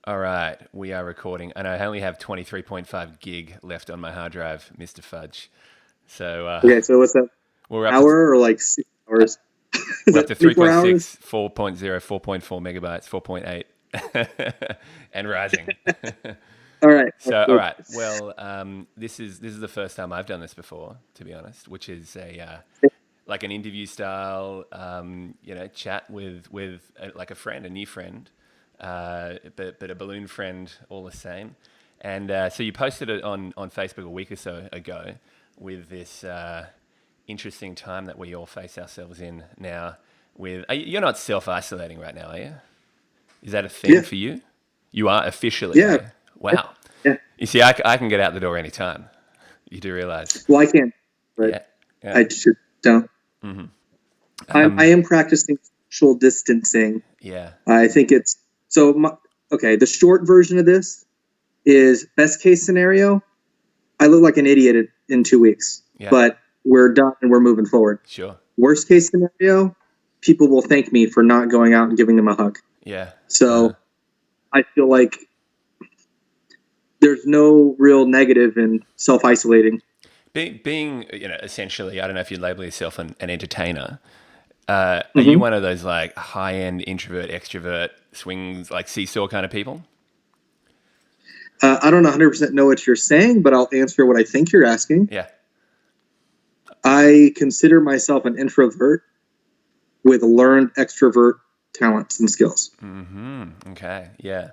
All right, we are recording, and I only have 23.5 gig left on my hard drive, Mr. Fudge. So Okay, so what's that? we're up to Hour or like 6 hours? Is we're up that to 24 hours? 3.6, 4.0, 4.4 megabytes, 4.8, and rising. All right. So all Good. right, well, this is the first time I've done this before, to be honest, which is a like an interview style, chat with like a friend, a new friend, but a balloon friend all the same. And so you posted it on Facebook a week or so ago with this interesting time that we all face ourselves in now. You're not self isolating right now, are you? Is that a thing Yeah. for you? You are officially, are Yeah. you? Wow. Yeah. You see, I can get out the door anytime. You do realize. Well, I can, but Yeah. Yeah. I just don't. I Um, am practicing social distancing. yeah. I think it's so. Okay, the short version of this is best case scenario. I look like an idiot in 2 weeks, Yeah. but we're done and we're moving forward. Sure. Worst case scenario, people will thank me for not going out and giving them a hug. Yeah. So I feel like there's no real negative in self isolating. Being, essentially, I don't know if you label yourself an entertainer. Are you Mm-hmm. one of those like high end introvert, extrovert swings, like seesaw kind of people? I don't 100% know what you're saying, but I'll answer what I think you're asking. Yeah. I consider myself an introvert with learned extrovert talents and skills. Okay. Yeah.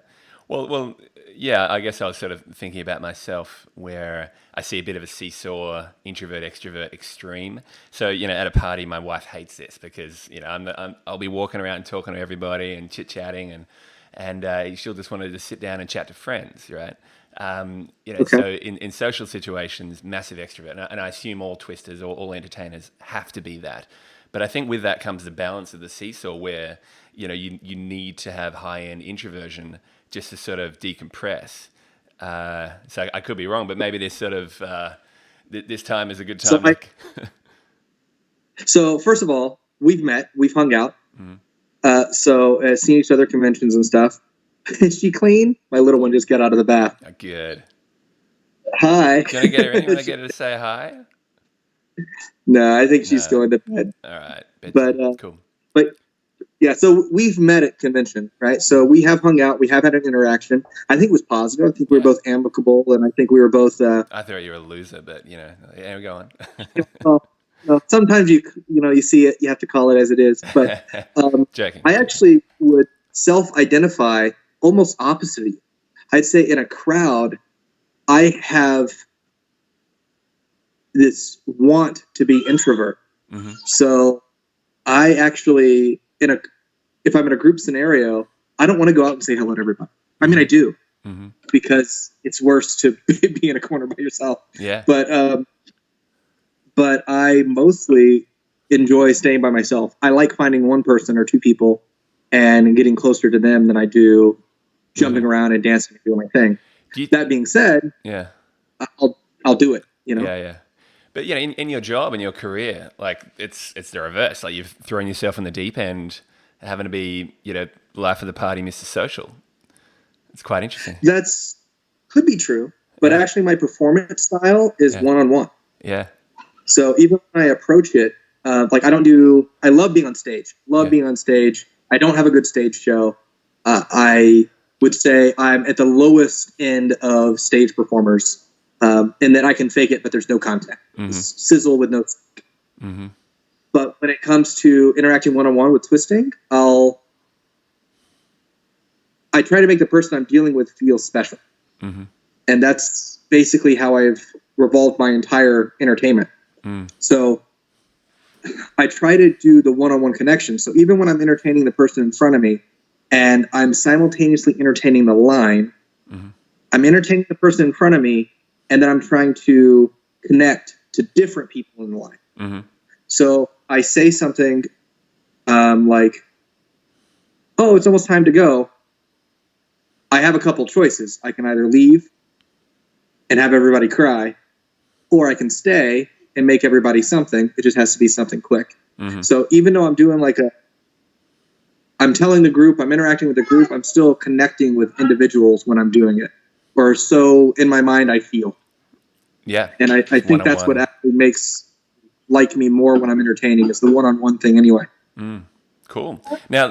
Well, yeah. I guess I was sort of thinking about myself, where I see a bit of a seesaw, introvert, extrovert, extreme. So at a party, my wife hates this because I'll be walking around and talking to everybody and chit chatting, and she'll just want to just sit down and chat to friends, right? Okay. So in social situations, massive extrovert, and I assume all twisters or all entertainers have to be that. But I think with that comes the balance of the seesaw, where you need to have high end introversion just to sort of decompress. So I could be wrong, but maybe this sort of this time is a good So time I to. so first of all, we've met, we've hung out. Seen each other at conventions and stuff. Is she clean? My little one just got out of the bath. Good. Hi. Do you want to get her in? You want to get her to say hi? No, I think she's No. going to bed. All right. But Bedtime. Cool. but yeah, so we've met at convention, right? So we have hung out, we have had an interaction. I think it was positive. I think we were Yeah. both amicable, and I think we were both. I thought you were a loser, but yeah, go on. Well, sometimes you see it, you have to call it as it is. But Joking. I actually would self-identify almost opposite of you. I'd say in a crowd, I have this want to be introvert. So I actually if I'm in a group scenario, I don't want to go out and say hello to everybody. I mean, I do because it's worse to be in a corner by yourself. Yeah. But I mostly enjoy staying by myself. I like finding one person or two people and getting closer to them than I do jumping around and dancing and doing my thing. That being said, Yeah. I'll do it. Yeah, yeah. But in your job and your career, like it's the reverse. Like you've thrown yourself in the deep end, having to be life of the party, Mr. Social. It's quite interesting. That's could be true, but Yeah. actually, my performance style is Yeah. one on one. Yeah. So even when I approach it, like I don't do. I love being on stage. Love Yeah. being on stage. I don't have a good stage show. I would say I'm at the lowest end of stage performers, in that I can fake it, but there's no contact. Sizzle with no. But when it comes to interacting one on one with twisting, I try to make the person I'm dealing with feel special, and that's basically how I've revolved my entire entertainment. So I try to do the one-on-one connection. So even when I'm entertaining the person in front of me and I'm simultaneously entertaining the line, I'm entertaining the person in front of me, and then I'm trying to connect to different people in the line. So I say something like, oh, it's almost time to go. I have a couple choices. I can either leave and have everybody cry, or I can stay and make everybody something. It just has to be something quick. So even though I'm doing like I'm telling the group, I'm interacting with the group, I'm still connecting with individuals when I'm doing it, or so in my mind I feel. Yeah. And I think that's what actually makes like me more when I'm entertaining, is the one-on-one thing anyway. Cool. Now,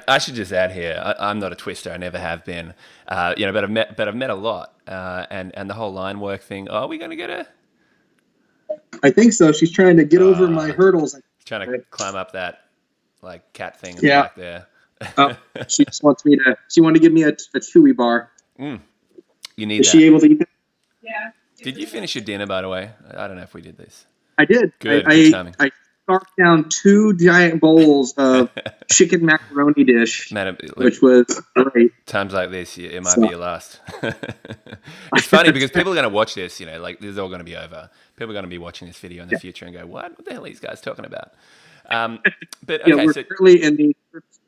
I should just add here, I'm not a twister. I never have been. But I've met a lot, and the whole line work thing. Oh, are we going to get a? I think so. She's trying to get over my hurdles. Trying to climb up that like cat thing in Yeah. the back there. Oh, she just wants me to. She wanted to give me a chewy bar. You need Is that. she able to eat it? Yeah. Did you finish your dinner, by the way? I don't know if we did this. I did. Good timing. I scarfed down 2 giant bowls of chicken macaroni dish, Man, which was great. Times like this, it might be your last. It's funny because people are going to watch this, like this is all going to be over. People are going to be watching this video in the future and go, what the hell are these guys talking about? But okay, we're currently in the first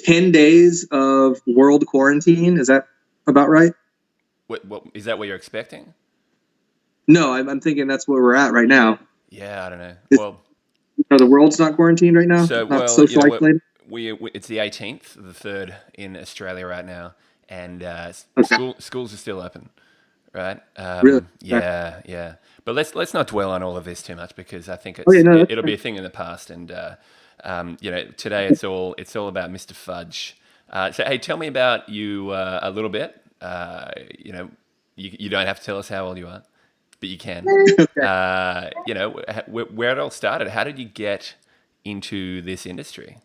10 days of world quarantine. Is that about right? What is that what you're expecting? No, I'm thinking that's where we're at right now. Yeah, I don't know. The world's not quarantined right now? So, not social isolated? It's the 18th, the 3rd in Australia right now, and schools are still open, right? Really? Yeah. But let's not dwell on all of this too much because I think it'll be a thing in the past, and today it's all about Mr. Fudge. So hey, tell me about you a little bit. You don't have to tell us how old you are, but you can. Where it all started. How did you get into this industry?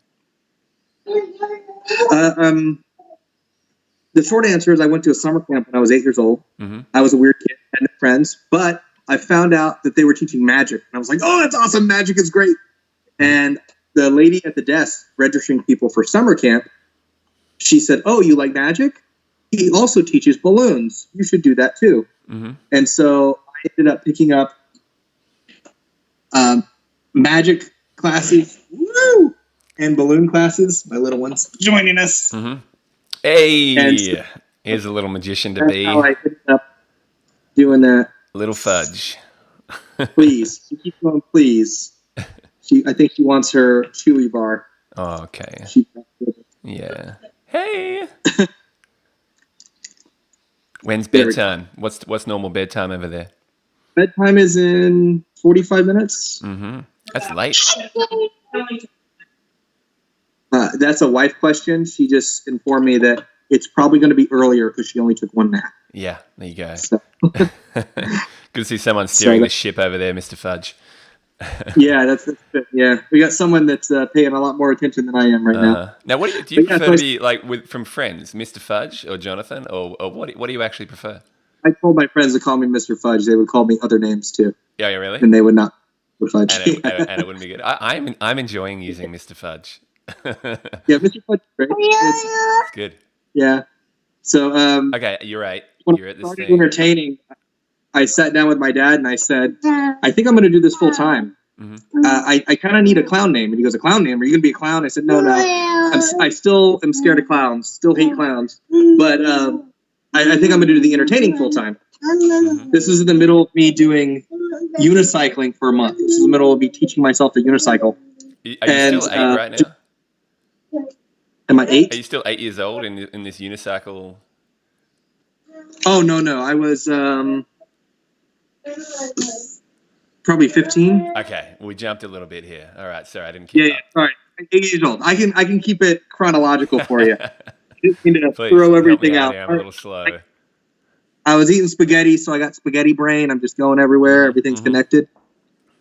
The short answer is I went to a summer camp when I was 8 years old. Mm-hmm. I was a weird kid, had no friends, but I found out that they were teaching magic. And I was like, oh, that's awesome. Magic is great. And the lady at the desk registering people for summer camp, she said, oh, you like magic? He also teaches balloons. You should do that too. Mm-hmm. And so I ended up picking up magic classes, and balloon classes. My little one's joining us. Mm-hmm. Hey, and here's a little magician to be. How I ended up doing that. Little Fudge. Please, she keeps going. Please, I think she wants her chewy bar. Oh, okay. Yeah. Hey. When's bedtime? What's normal bedtime over there? Bedtime is in 45 minutes. Mm-hmm. That's late. That's a wife question. She just informed me that it's probably going to be earlier because she only took one nap. Yeah, there you go. So. Good to see someone steering the ship over there, Mr. Fudge. Yeah, that's good. Yeah, we got someone that's paying a lot more attention than I am right now. Now, what do you prefer to be like from friends, Mr. Fudge or Jonathan, or what do you actually prefer? I told my friends to call me Mr. Fudge. They would call me other names too. Yeah, really? And they would not Mr. Fudge. And it wouldn't be good. I'm enjoying using Mr. Fudge. Yeah, Mr. Fudge is great. It's good. Yeah. So okay, you're right. When You're I at this started thing. entertaining, I sat down with my dad and I said, I think I'm going to do this full time. Mm-hmm. I kind of need a clown name. And he goes, a clown name? Are you going to be a clown? I said, no. I still am scared of clowns. Still hate clowns. But I think I'm going to do the entertaining full time. Mm-hmm. This is in the middle of me doing unicycling for a month. This is in the middle of me teaching myself to unicycle. Are you still 8 right now? Am I 8? Are you still 8 years old in this unicycle? Oh, no. I was probably 15. Okay, we jumped a little bit here. All right, sorry, I didn't keep Yeah, up. sorry. 8 years old. I can keep it chronological for you. Just need to Please, throw help me everything out out. here. I'm a little slow. I was eating spaghetti, so I got spaghetti brain. I'm just going everywhere. Everything's connected.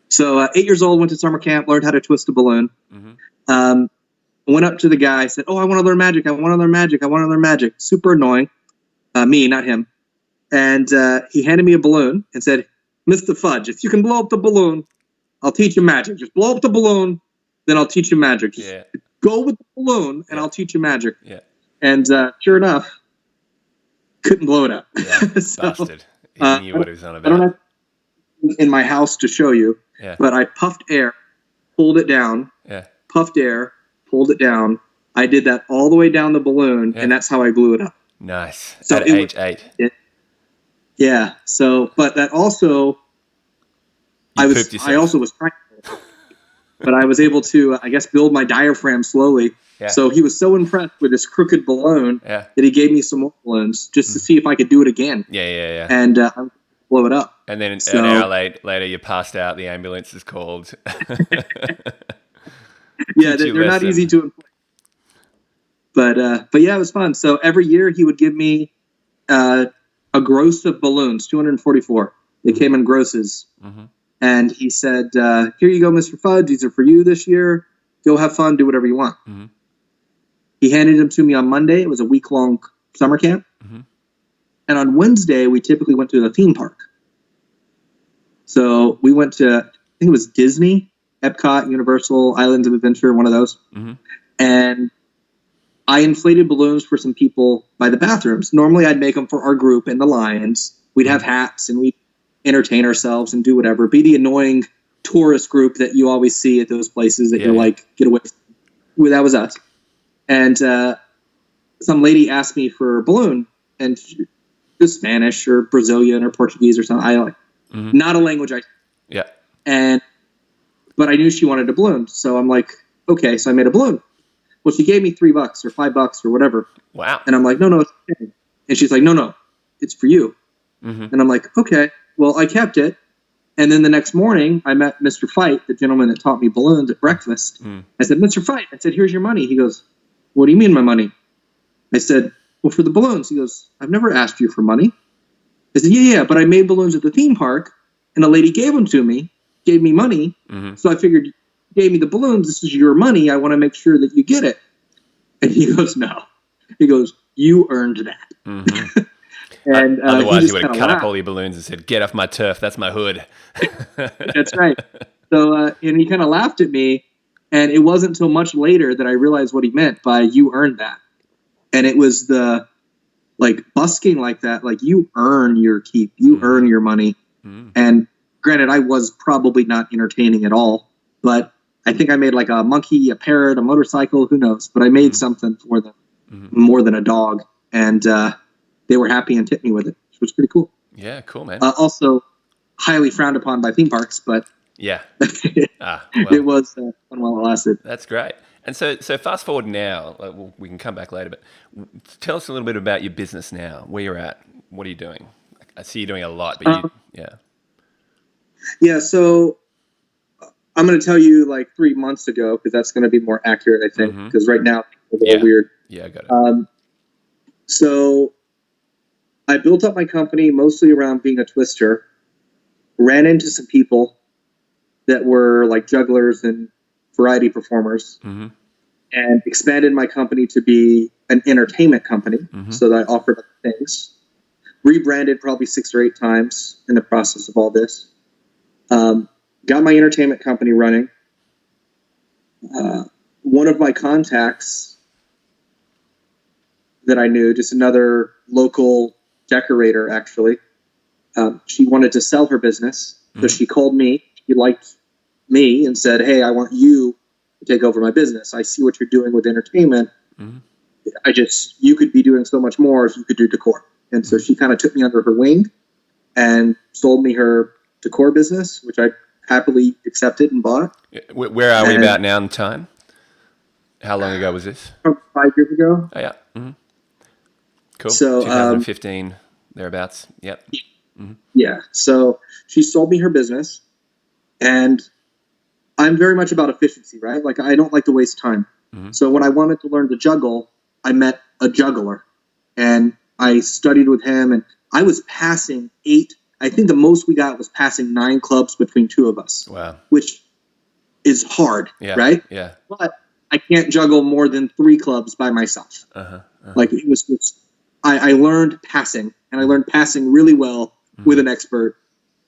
So 8 years old, went to summer camp, learned how to twist a balloon. Mm-hmm. Went up to the guy, said, oh, I want to learn magic. I want to learn magic. I want to learn magic. Super annoying. Me, not him. And he handed me a balloon and said, Mr. Fudge, if you can blow up the balloon, I'll teach you magic. Just blow up the balloon, then I'll teach you magic. Just go with the balloon, and I'll teach you magic. Yeah. And sure enough, couldn't blow it up. Yeah, so, bastard. He knew what he was on I don't about. have in my house to show you, but I puffed air, pulled it down, puffed air, pulled it down. I did that all the way down the balloon, and that's how I blew it up. Nice. So at age 8. Yeah. So, but that also, I also was trying, but I was able to, I guess, build my diaphragm slowly Yeah. So he was so impressed with this crooked balloon Yeah. that he gave me some more balloons just to see if I could do it again. Yeah. And I would blow it up. And then So- an hour later, you passed out. The ambulance is called. Yeah, Teach you they're not lesson. easy to inflate. But yeah, it was fun. So every year he would give me a gross of balloons, 244. They came in grosses. Mm-hmm. And he said, here you go, Mr. Fudge. These are for you this year. Go have fun. Do whatever you want. Mm-hmm. He handed them to me on Monday. It was a week-long summer camp. Mm-hmm. And on Wednesday, we typically went to the theme park. So we went to, I think it was Disney, Epcot, Universal, Islands of Adventure, one of those. Mm-hmm. And I inflated balloons for some people by the bathrooms. Normally, I'd make them for our group in the Lions. We'd have hats and we'd entertain ourselves and do whatever. Be the annoying tourist group that you always see at those places that Yeah, you're yeah. like, get away. Well, that was us. And some lady asked me for a balloon, and she was Spanish or Brazilian or Portuguese or something. I like Mhm. not a language I. Yeah. But I knew she wanted a balloon, so I'm like, okay. So I made a balloon. Well, she gave me $3 or $5 or whatever, Wow. and I'm like, no, it's okay. And she's like, no, it's for you. Mm-hmm. And I'm like, okay. Well, I kept it. And then the next morning, I met Mr. Fight, the gentleman that taught me balloons at breakfast. Mm. I said, Mr. Fight, I said, here's your money. He goes, what do you mean my money? I said, well, for the balloons. He goes, I've never asked you for money. I said, yeah, but I made balloons at the theme park, and a lady gave them to me, gave me money. Mm-hmm. So I figured, you gave me the balloons. This is your money. I want to make sure that you get it. And he goes, no. He goes, you earned that. Mm-hmm. And Otherwise, he you would have kinda cut up laughed. all your balloons and said, "Get off my turf. That's my hood." That's right. So, and he kind of laughed at me, and it wasn't until much later that I realized what he meant by "you earned that," and it was the like busking like that, like you earn your keep, you Mhm. earn your money. Mm. And granted, I was probably not entertaining at all, but I think I made like a monkey, a parrot, a motorcycle, who knows? But I made something for them, Mhm. more than a dog, and they were happy and tipped me with it, which was pretty cool. Yeah, cool, man. Also, highly frowned upon by theme parks, but Yeah. it Well, was fun while it lasted. that's great. And so fast forward now. We can come back later, but tell us a little bit about your business now. Where you're at. What are you doing? I see you doing a lot, but yeah. Yeah, so I'm going to tell you like 3 months ago, because that's going to be more accurate, I think, Mhm. because right now it's a little Yeah. weird. Yeah, I got it. So I built up my company mostly around being a twister, ran into some people that were like jugglers and variety performers, Mm-hmm. and expanded my company to be an entertainment company. Mhm. So that I offered other things. Rebranded probably 6 or 8 times in the process of all this. Got my entertainment company running. One of my contacts that I knew, just another local decorator, actually, she wanted to sell her business. So Mhm. she called me. She liked me and said, hey, I want you to take over my business. I see what you're doing with entertainment. Mhm. You could be doing so much more if you could do decor. And so she kind of took me under her wing and sold me her decor business, which I happily accepted and bought. Where are we And- about now in time? How long ago was this? Probably 5 years ago. Oh, yeah. Mm-hmm. Cool. So, 2015, thereabouts. Yep. Yeah. So she sold me her business, and I'm very much about efficiency, right? Like I don't like to waste time. Mhm. So when I wanted to learn to juggle, I met a juggler, and I studied with him, and I was passing 8. I think the most we got was passing 9 clubs between 2 of us, Wow. which is hard, Yeah. right? Yeah. But I can't juggle more than 3 clubs by myself. Uh-huh. Uh-huh. Like it was I learned passing, and I learned passing really well with an expert.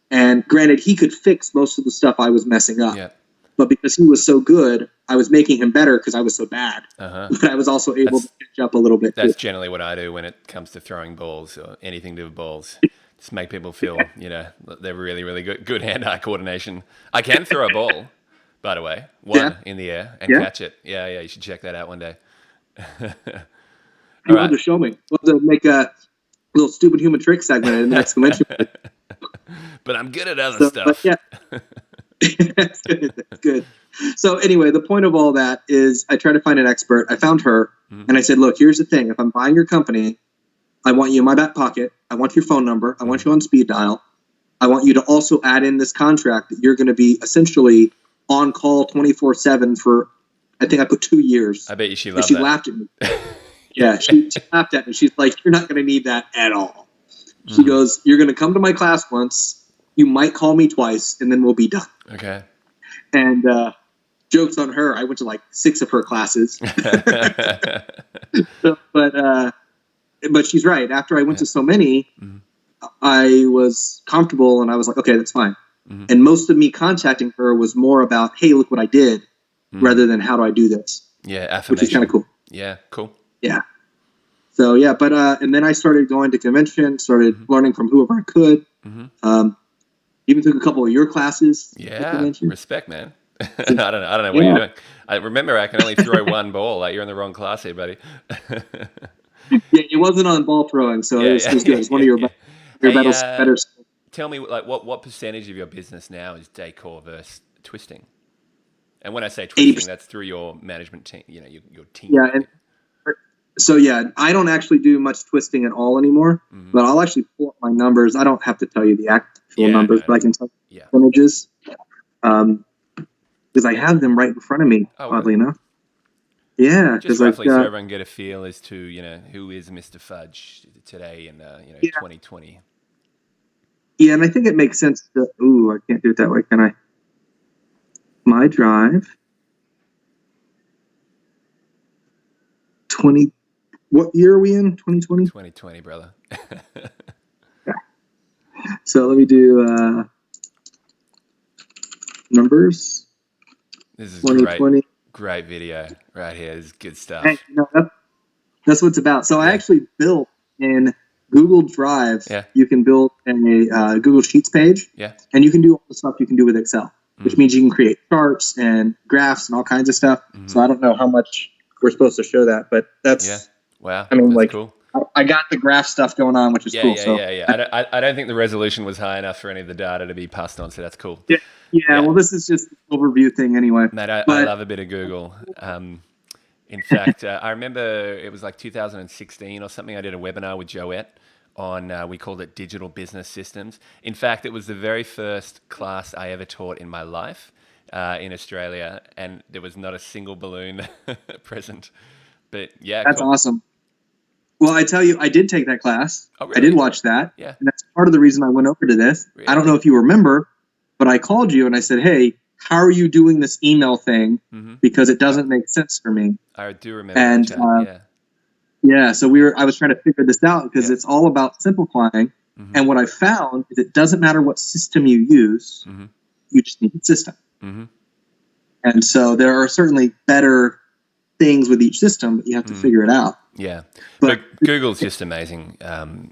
And granted, he could fix most of the stuff I was messing up. Yeah. But because he was so good, I was making him better because I was so bad. Uh-huh. But I was also able to catch up a little bit. That's too. generally what I do when it comes to throwing balls or anything to do with balls. Just make people feel, they're really, really good hand-eye coordination. I can throw a ball, by the way, Yeah. in the air and Yeah. catch it. Yeah, you should check that out one day. You All wanted right. to show me. We'll have to make a little stupid human trick segment in the next convention. But I'm good at other So, stuff. but yeah. That's good. That's good. So anyway, the point of all that is I tried to find an expert. I found her, and I said, look, here's the thing. If I'm buying your company, I want you in my back pocket. I want your phone number. I want you on speed dial. I want you to also add in this contract that you're going to be essentially on call 24/7 for, I think I put 2 years. I bet you she And loved she that. laughed at me. Yeah, she laughed at me. She's like, you're not going to need that at all. She goes, you're going to come to my class once. You might call me twice, and then we'll be done. Okay. And jokes on her. I went to like 6 of her classes. But she's right. After I went to so many, I was comfortable, and I was like, okay, that's fine. And most of me contacting her was more about, hey, look what I did, rather than how do I do this. Yeah, affirmation. Which is kind of cool. Yeah, cool. Yeah. So yeah, but and then I started going to conventions, started learning from whoever I could. Even took a couple of your classes. Yeah, respect, man. I don't know what you're doing. I remember I can only throw one ball. Like, you're in the wrong class here, buddy. Yeah, it wasn't on ball throwing, so it was good. It was one of your better. Tell me, like, what percentage of your business now is decor versus twisting? And when I say twisting, 80%. That's through your management team. You know, your team. Yeah, and so I don't actually do much twisting at all anymore. But I'll actually pull up my numbers. I don't have to tell you the actual numbers, but I can tell you percentages. Because I have them right in front of me. Oddly enough. Yeah, just roughly so everyone can get a feel as to, you know, who is Mr. Fudge today in 2020. Yeah, and I think it makes sense to. Ooh, I can't do it that way, can I? My drive. 20. What year are we in? 2020. 2020, brother. Yeah. So let me do numbers. This is 2020. Great video right here. This is good stuff. Hey, that's what it's about. So I actually built in Google Drive. Yeah. You can build a Google Sheets page. Yeah. And you can do all the stuff you can do with Excel, which means you can create charts and graphs and all kinds of stuff. So I don't know how much we're supposed to show that, but that's. Yeah. Wow. I mean, that's like, cool. I got the graph stuff going on, which is cool. Yeah. I don't think the resolution was high enough for any of the data to be passed on, so that's cool. Yeah. Well, this is just an overview thing anyway. Mate, I love a bit of Google. In fact, I remember it was like 2016 or something. I did a webinar with Joette on, we called it Digital Business Systems. In fact, it was the very first class I ever taught in my life in Australia, and there was not a single balloon present. But yeah, that's awesome. Well, I tell you, I did take that class. Oh, really? I did watch that. Yeah. And that's part of the reason I went over to this. Really? I don't know if you remember, but I called you and I said, hey, how are you doing this email thing? Because it doesn't make sense for me. I do remember and, that. Yeah. So I was trying to figure this out because it's all about simplifying. And what I found is it doesn't matter what system you use. You just need a system. And so there are certainly better things with each system, but you have to figure it out. Yeah, but Google's just amazing.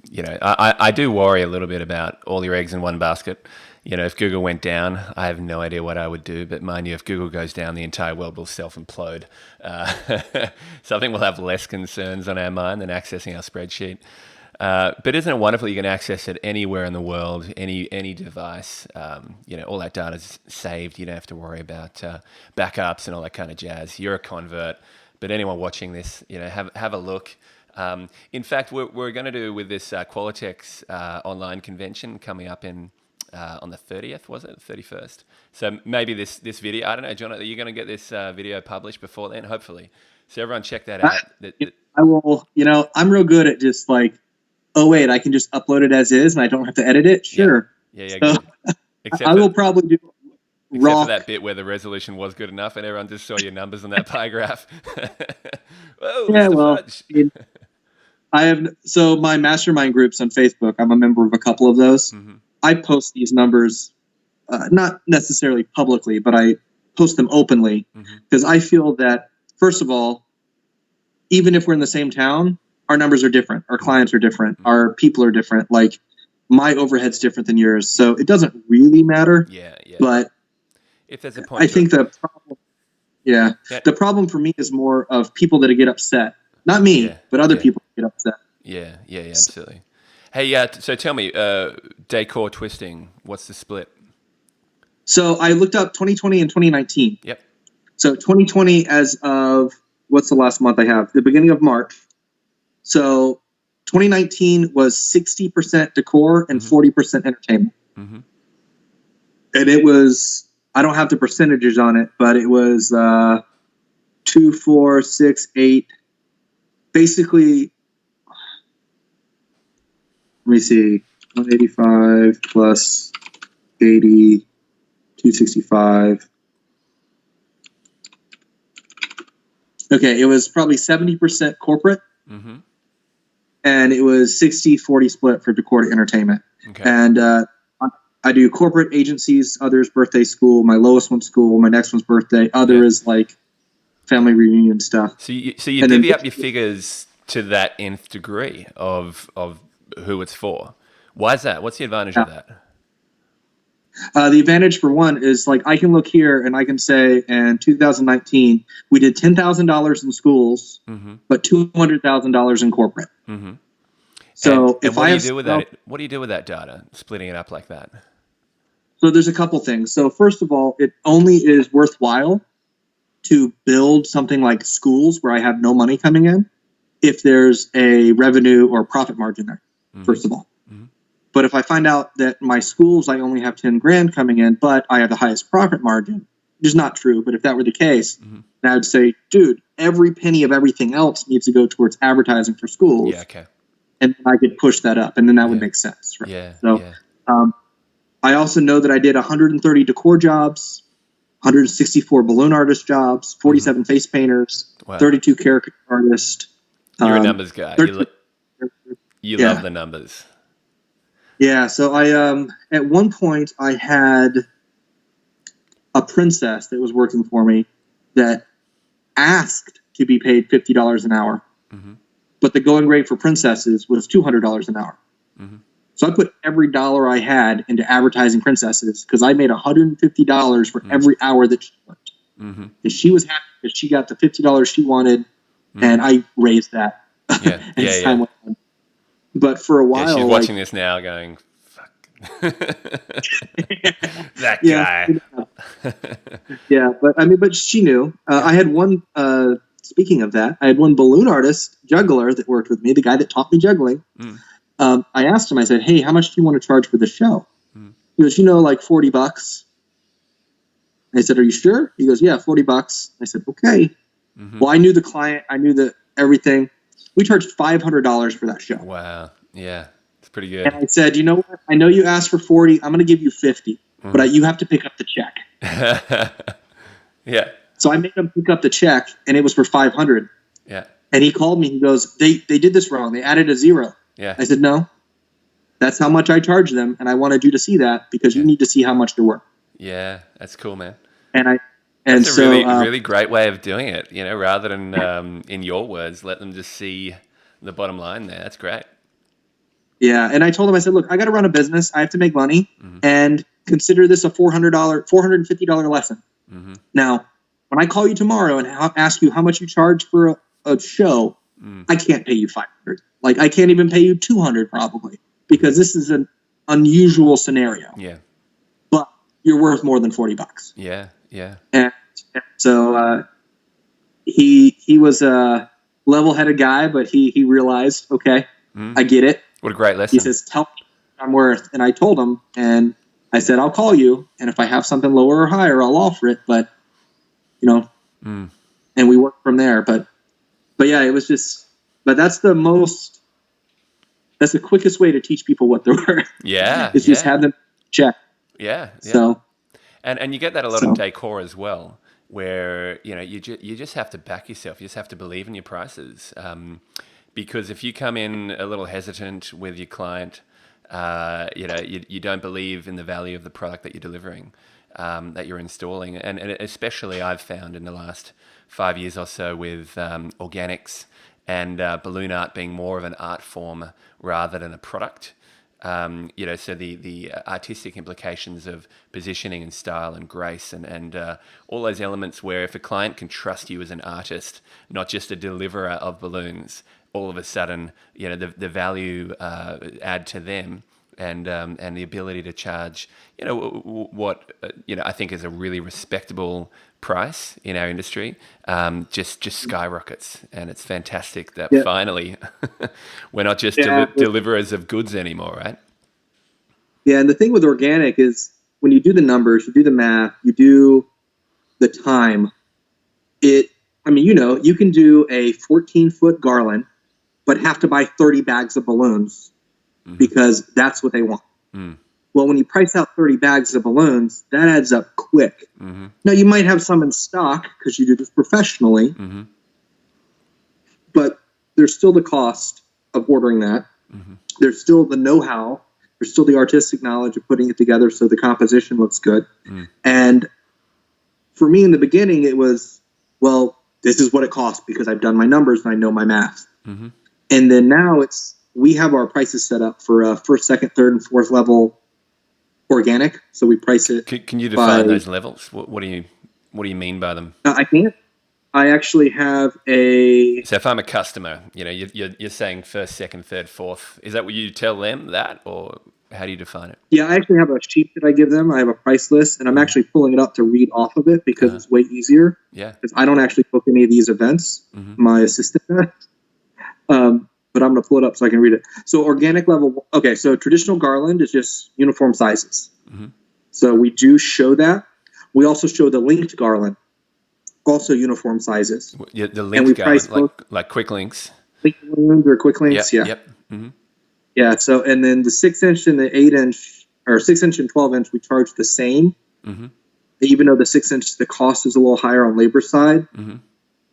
You know, I do worry a little bit about all your eggs in one basket. You know, if Google went down, I have no idea what I would do. But mind you, if Google goes down, the entire world will self-implode. So I think we'll have less concerns on our mind than accessing our spreadsheet. But isn't it wonderful you can access it anywhere in the world, any device? You know, all that data is saved. You don't have to worry about backups and all that kind of jazz. You're a convert. But anyone watching this, you know, have a look. In fact, we're going to do with this Qualitex online convention coming up in on the 30th, was it? 31st. So maybe this video, I don't know, John, are you going to get this video published before then? Hopefully. So everyone check that out. I will, you know, I'm real good at just like, oh, wait, I can just upload it as is and I don't have to edit it? Sure. Yeah. So, I will probably do Except for that bit where the resolution was good enough and everyone just saw your numbers on that pie graph. Whoa, yeah, Mr. well, Fudge. I have, so my mastermind groups on Facebook, I'm a member of a couple of those. I post these numbers, not necessarily publicly, but I post them openly because I feel that, first of all, even if we're in the same town, our numbers are different. Our clients are different. Our people are different. Like, my overhead's different than yours. So it doesn't really matter. Yeah. But if there's a point, I think the problem for me is more of people that get upset. Not me, but other people get upset. Yeah, absolutely. Hey, so tell me, decor twisting, what's the split? So I looked up 2020 and 2019. Yep. So 2020, as of what's the last month I have? The beginning of March. So 2019 was 60% decor and 40% entertainment. Mm-hmm. And it was, I don't have the percentages on it, but it was 2, 4, 6, 8. Basically, let me see, 185 plus 80, 265. Okay, it was probably 70% corporate, and it was 60-40 split for decor to entertainment. Okay. And I do corporate agencies, others birthday school, my lowest one's school, my next one's birthday, other is like family reunion stuff. So you divvy up your figures to that nth degree of who it's for. Why is that? What's the advantage of that? The advantage for one is like I can look here and I can say in 2019 we did $10,000 in schools, but $200,000 in corporate. So and what do you do with that? What do you do with that data? Splitting it up like that. So there's a couple things. So first of all, it only is worthwhile to build something like schools where I have no money coming in if there's a revenue or profit margin there. First of all. But if I find out that my schools, I only have 10 grand coming in, but I have the highest profit margin, which is not true. But if that were the case, then I would say, dude, every penny of everything else needs to go towards advertising for schools. Yeah, okay. And I could push that up, and then that would make sense. Right? Yeah. So I also know that I did 130 decor jobs, 164 balloon artist jobs, 47 face painters, 32 caricature artists. You're a numbers guy. You love the numbers. Yeah, so I at one point I had a princess that was working for me that asked to be paid $50 an hour, but the going rate for princesses was $200 an hour. So I put every dollar I had into advertising princesses because I made $150 for every hour that she worked. And she was happy because she got the $50 she wanted, and I raised that. Yeah. But for a while, she's watching this now, going, "Fuck that guy." But she knew. I had one. Speaking of that, I had one balloon artist juggler that worked with me, the guy that taught me juggling. I asked him. I said, "Hey, how much do you want to charge for the show?" He goes, like $40. I said, "Are you sure?" He goes, "Yeah, $40." I said, "Okay." Well, I knew the client. I knew everything. We charged $500 for that show. Wow. Yeah. It's pretty good. And I said, you know what? I know you asked for 40. I'm going to give you 50, but you have to pick up the check. Yeah. So I made him pick up the check, and it was for 500. Yeah. And he called me. He goes, they did this wrong. They added a zero. Yeah. I said, no, that's how much I charge them. And I wanted you to see that because you need to see how much they're worth. Yeah. That's cool, man. That's a really great way of doing it, rather than, in your words, let them just see the bottom line there. That's great. Yeah. And I told him, I said, look, I got to run a business. I have to make money and consider this a $450 lesson. Now, when I call you tomorrow and ask you how much you charge for a show, I can't pay you $500. Like I can't even pay you $200 probably because this is an unusual scenario. Yeah. But you're worth more than $40. Yeah. Yeah. And so he was a level-headed guy, but he realized, okay, I get it. What a great lesson. He says, tell me what I'm worth. And I told him, and I said, I'll call you. And if I have something lower or higher, I'll offer it. But, and we worked from there. But yeah, it was just, but that's the quickest way to teach people what they're worth. Yeah. Is just have them check. Yeah. So. And you get that a lot in decor as well, where you just have to back yourself. You just have to believe in your prices, because if you come in a little hesitant with your client, you don't believe in the value of the product that you're delivering, that you're installing, and especially I've found in the last 5 years or so with organics and balloon art being more of an art form rather than a product. So the artistic implications of positioning and style and grace and all those elements where if a client can trust you as an artist, not just a deliverer of balloons, all of a sudden, the value add to them and the ability to charge, what I think is a really respectable price in our industry, just skyrockets, and it's fantastic that Yeah. finally we're not just Yeah. deliverers of goods anymore, right? Yeah, and the thing with organic is when you do the numbers, you do the math, you do the time, you can do a 14-foot garland, but have to buy 30 bags of balloons because that's what they want. Well, when you price out 30 bags of balloons, that adds up quick. Now, you might have some in stock because you do this professionally, but there's still the cost of ordering that. There's still the know-how. There's still the artistic knowledge of putting it together so the composition looks good. And for me in the beginning, it was, well, this is what it costs because I've done my numbers and I know my math. And then now we have our prices set up for first, second, third, and fourth level organic. So we price it. Can you define those levels? What do you mean by them? I can't. I actually have a. So if I'm a customer, you're saying first, second, third, fourth. Is that what you tell them that, or how do you define it? Yeah, I actually have a sheet that I give them. I have a price list, and I'm actually pulling it up to read off of it because it's way easier. Yeah. Because I don't actually book any of these events. My assistant does. But I'm going to pull it up so I can read it. So organic level. Okay, so traditional garland is just uniform sizes. So we do show that. We also show the linked garland. Also uniform sizes. Yeah, the linked garland, like quick links. Linked balloons or quick links, yeah. Yep. Yeah, so and then the 6-inch and the 8-inch, or 6-inch and 12-inch, we charge the same. Even though the 6-inch, the cost is a little higher on labor side,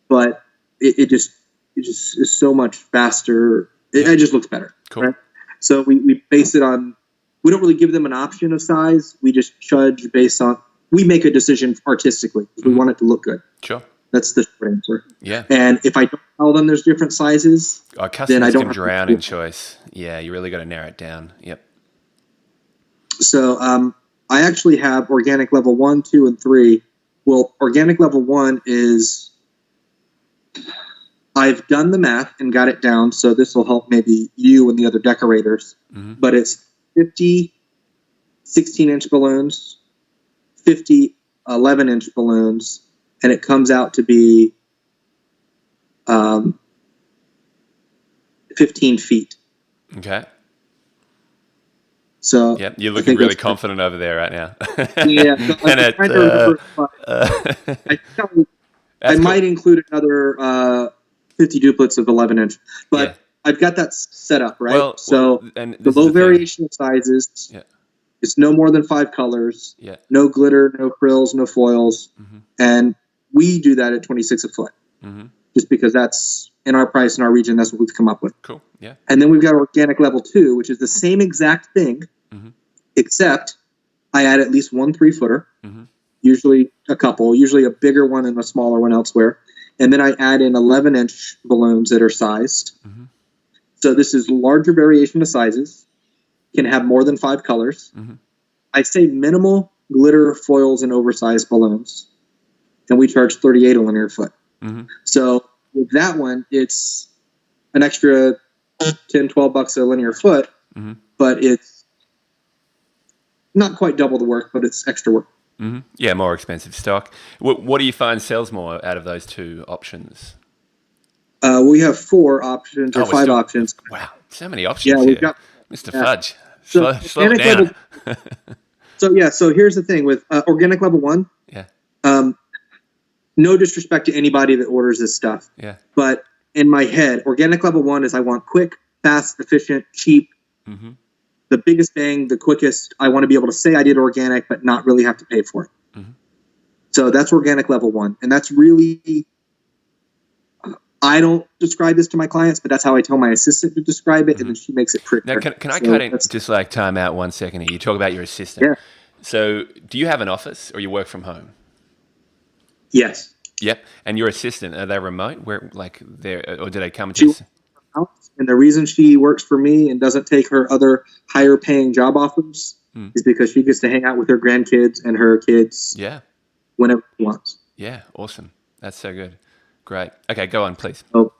but it just is so much faster. It just looks better. Cool. Right? So we base it on. We don't really give them an option of size. We just judge based on. We make a decision artistically. We want it to look good. Sure. That's the short answer. Yeah. And if I don't tell them there's different sizes, our customers can drown in choice. Yeah, you really got to narrow it down. Yep. So I actually have organic level 1, 2, and 3. Well, organic level 1 is I've done the math and got it down, so this will help maybe you and the other decorators. But it's 50 16-inch balloons, 50 11-inch balloons, and it comes out to be 15 feet. Okay. So yeah, you're looking really confident over there right now. Yeah. I might include another 50 duplets of 11-inch, but yeah. I've got that set up, right? And the low variation of sizes. Yeah. It's no more than 5 colors. Yeah. No glitter, no frills, no foils. And we do that at 26 a foot. Just because that's in our price in our region, that's what we've come up with. Cool. Yeah. And then we've got organic level 2, which is the same exact thing, except I add at least 1 3-footer, usually a couple, usually a bigger one and a smaller one elsewhere. And then I add in 11-inch balloons that are sized. So this is larger variation of sizes, can have more than 5 colors. I say minimal glitter, foils, and oversized balloons. And we charge $38 a linear foot. So with that one, it's an extra $10-12 a linear foot, but it's not quite double the work, but it's extra work. Yeah, more expensive stock. What do you find sells more out of those 2 options? We have 4 options or 5 options. Wow, so many options here. Mr. Fudge, slow it down. So here's the thing with organic level 1. Yeah. No disrespect to anybody that orders this stuff. Yeah. But in my head, organic level 1 is I want quick, fast, efficient, cheap. The biggest bang, the quickest. I want to be able to say I did organic, but not really have to pay for it. So that's organic level 1. And that's really, I don't describe this to my clients, but that's how I tell my assistant to describe it. And then she makes it pretty. Now, can I cut in just like time out 1 second here? You talk about your assistant. Yeah. So do you have an office or you work from home? Yes. Yep. And your assistant, are they remote? Where, like, or do they come to you? And the reason she works for me and doesn't take her other higher paying job offers is because she gets to hang out with her grandkids and her kids. Yeah. Whenever she wants. Yeah. Awesome. That's so good. Great. Okay. Go on, please. So,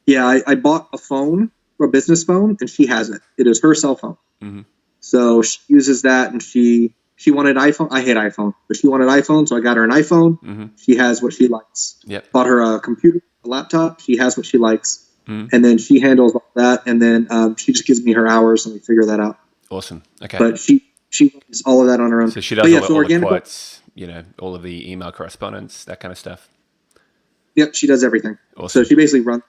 yeah, I bought a phone, a business phone, and she has it. It is her cell phone. So she uses that, and she wanted iPhone. I hate iPhone, but she wanted iPhone, so I got her an iPhone. Mm-hmm. She has what she likes. Yep. Bought her a computer, a laptop. She has what she likes, Mm. and then she handles all that, and then she just gives me her hours, and we figure that out. Awesome. Okay. But she does all of that on her own. So she does But yeah, all, so all the organic. quotes, all of the email correspondence, that kind of stuff. Yep, she does everything. Awesome. So she basically runs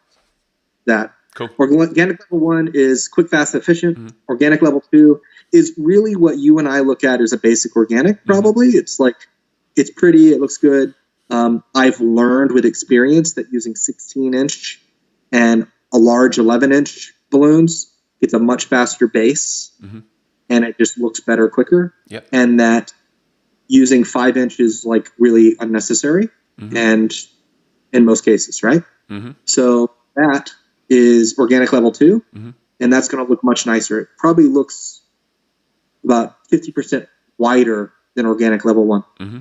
that. Cool. Organic level 1 is quick, fast, efficient. Mm-hmm. Organic level 2 is really what you and I look at as a basic organic, probably. Mm-hmm. It's like, it's pretty, it looks good. I've learned with experience that using 16-inch and a large 11-inch balloons, it's a much faster base, mm-hmm. and it just looks better quicker. Yep. And that using 5-inch is like really unnecessary, mm-hmm. and in most cases, right? Mm-hmm. So that is organic level 2, mm-hmm. and that's going to look much nicer. It probably looks about 50% wider than organic level 1. Mm-hmm.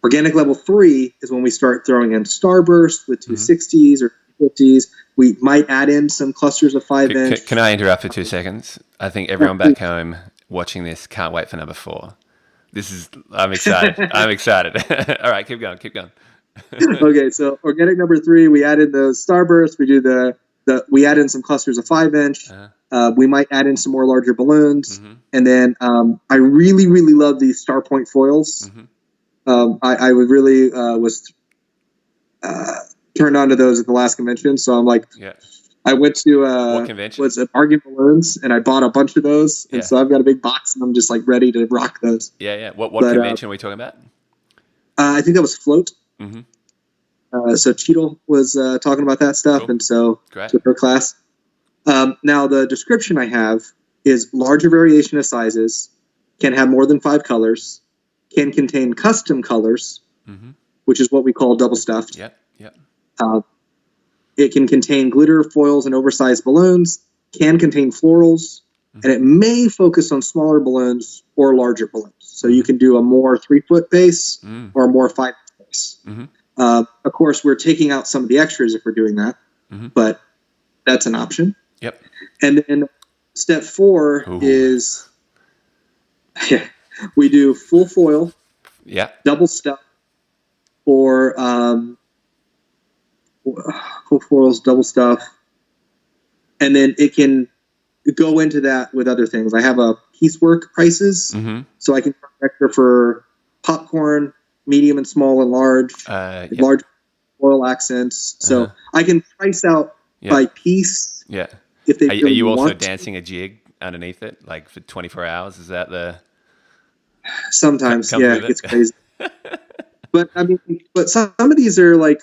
Organic level 3 is when we start throwing in Starburst with 260s or 250s. We might add in some clusters of 5-inch. Can I interrupt for 2 seconds? I think everyone back home watching this can't wait for number 4. I'm excited. I'm excited. All right, keep going. Okay, so organic number 3, we add in those Starbursts. We do we add in some clusters of 5-inch. Uh-huh. We might add in some more larger balloons. Mm-hmm. And then I really, really love these Star Point foils. Mm-hmm. I would really was turned on to those at the last convention. So I'm like, yeah. I went to what convention? Was it Argent Balloons, and I bought a bunch of those, and so I've got a big box, and I'm just like ready to rock those. Yeah. What convention are we talking about? I think that was Float. Mm-hmm. So Cheadle was talking about that stuff, cool. And so Great. with her class. Now the description I have is larger variation of sizes, can have more than 5 colors, can contain custom colors, mm-hmm. which is what we call double stuffed. Yep. It can contain glitter, foils, and oversized balloons, can contain florals, mm-hmm. and it may focus on smaller balloons or larger balloons. So you can do a more 3-foot base or a more 5-foot base. Mm-hmm. Of course, we're taking out some of the extras if we're doing that, mm-hmm. but that's an option. Yep. And then step 4 is we do full foil, double stuff, or full foils, double stuff, and then it can go into that with other things. I have a piecework prices, mm-hmm. so I can charge extra for popcorn, medium and small and large, large foil accents. So I can price out by piece. Yeah. If they are you also dancing a jig underneath it, like for 24 hours? Is that the? Sometimes, yeah, it's crazy. But I mean, some of these are like.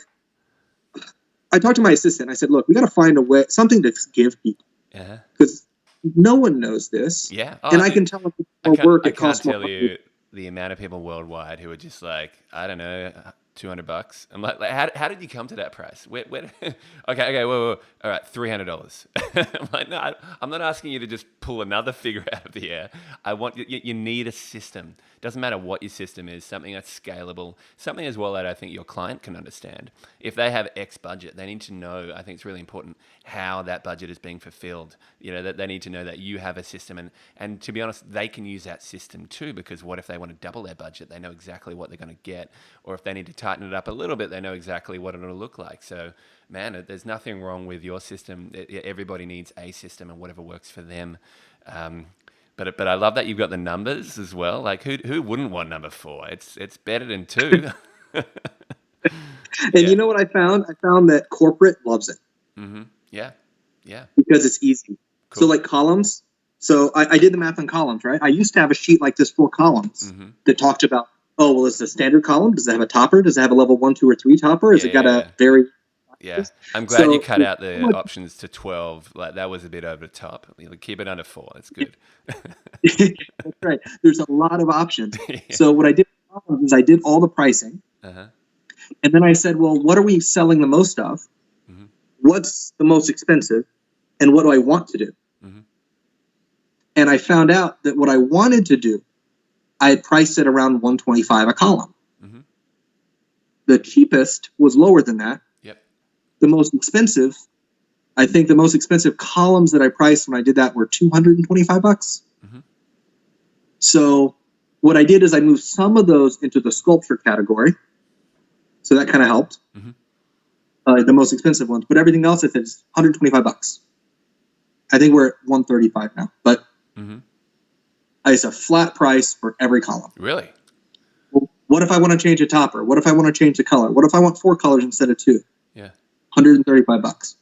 I talked to my assistant. I said, "Look, we got to find a way, something to give people, because no one knows this. Yeah, and I can tell them it's more work. It costs more. I can't tell you the amount of people worldwide who are just like, I don't know, $200. I'm like how did you come to that price? Where okay, whoa. All right, $300. I'm like, no, I'm not asking you to just pull another figure out of the air. I want you need a system. Doesn't matter what your system is, something that's scalable, something as well that I think your client can understand. If they have X budget, they need to know, I think it's really important, how that budget is being fulfilled. That they need to know that you have a system, and to be honest, they can use that system too, because what if they want to double their budget? They know exactly what they're going to get, or if they need to tighten it up a little bit, they know exactly what it'll look like. So, man, there's nothing wrong with your system. Everybody needs a system and whatever works for them. But I love that you've got the numbers as well. Like who wouldn't want number 4? It's better than 2. And you know what I found? I found that corporate loves it. Mm-hmm. Yeah. Because it's easy. Cool. So like columns. So I did the math on columns, right? I used to have a sheet like this, 4 columns, mm-hmm. that talked about, is it a standard column? Does it have a topper? Does it have a level 1, 2, or 3 topper? Has it got a very... Yeah, I'm glad you cut out the options to 12. Like that was a bit over the top. Keep it under 4. That's good. That's right. There's a lot of options. Yeah. So what I did is I did all the pricing, and then I said, well, what are we selling the most of? Mm-hmm. What's the most expensive, and what do I want to do? Mm-hmm. And I found out that what I wanted to do, I had priced it around $125 a column. Mm-hmm. The cheapest was lower than that. The most expensive, I think the most expensive columns that I priced when I did that were $225. Mm-hmm. So what I did is I moved some of those into the sculpture category. So that kind of helped. The most expensive ones, but everything else, if it's $125. I think we're at 135 now, but it's a flat price for every column. Really? Well, what if I want to change a topper? What if I want to change the color? What if I want 4 colors instead of 2? Yeah. $135.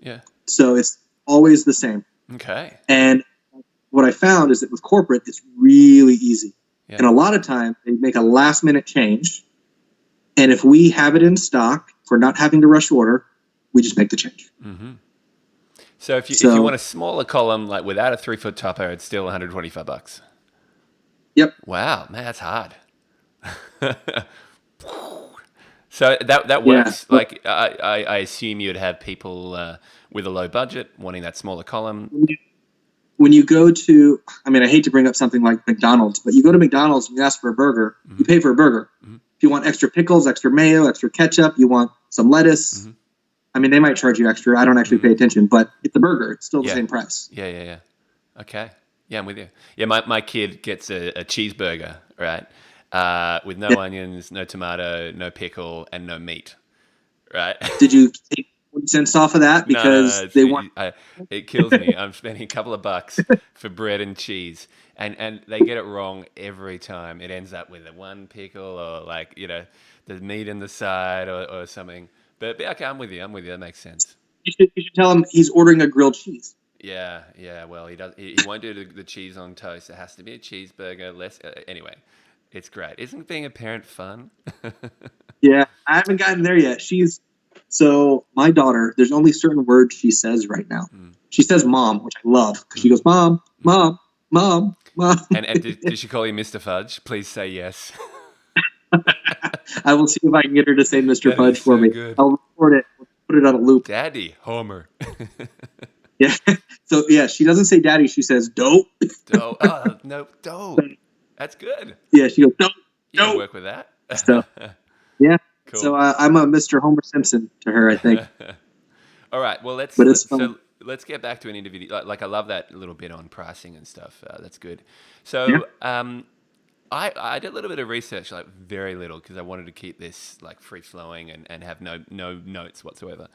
Yeah. So it's always the same. Okay. And what I found is that with corporate, it's really easy. Yeah. And a lot of times they make a last minute change. And if we have it in stock, if we're not having to rush order, we just make the change. So if you want a smaller column, like without a 3-foot topper, it's still $125. Yep. Wow, man, that's hard. So that works. Yeah. Like I assume you'd have people with a low budget wanting that smaller column. When you go to, I mean, I hate to bring up something like McDonald's, but you go to McDonald's and you ask for a burger, you pay for a burger. If you want extra pickles, extra mayo, extra ketchup, you want some lettuce. I mean, they might charge you extra. I don't actually pay attention, but it's a burger. It's still the same price. Yeah. Okay. Yeah, I'm with you. Yeah, my kid gets a cheeseburger, right? With no onions, no tomato, no pickle, and no meat, right? Did you take 40 cents off of that? Because no, they want... it kills me. I'm spending a couple of bucks for bread and cheese. And they get it wrong every time. It ends up with a one pickle or like, the meat in the side or something. But okay, I'm with you. That makes sense. You should tell him he's ordering a grilled cheese. Yeah. Well, he does. He won't do the cheese on toast. It has to be a cheeseburger. Anyway, it's great. Isn't being a parent fun? Yeah, I haven't gotten there yet. So my daughter, there's only certain words she says right now. She says "mom," which I love because she goes "mom, mom, mom, mom." And did she call you Mr. Fudge? Please say yes. I will see if I can get her to say Mr. Fudge for me. Good. I'll record it. Put it on a loop. Daddy, Homer. Yeah. So yeah, she doesn't say daddy. She says dope. Dope. Oh, no, dope. That's good. Yeah, she goes dope. You can work with that. So yeah. Cool. So I'm a Mr. Homer Simpson to her, I think. All right. Well, let's get back to an interview. Like I love that little bit on pricing and stuff. That's good. So I did a little bit of research, like very little, because I wanted to keep this like free flowing and have no notes whatsoever.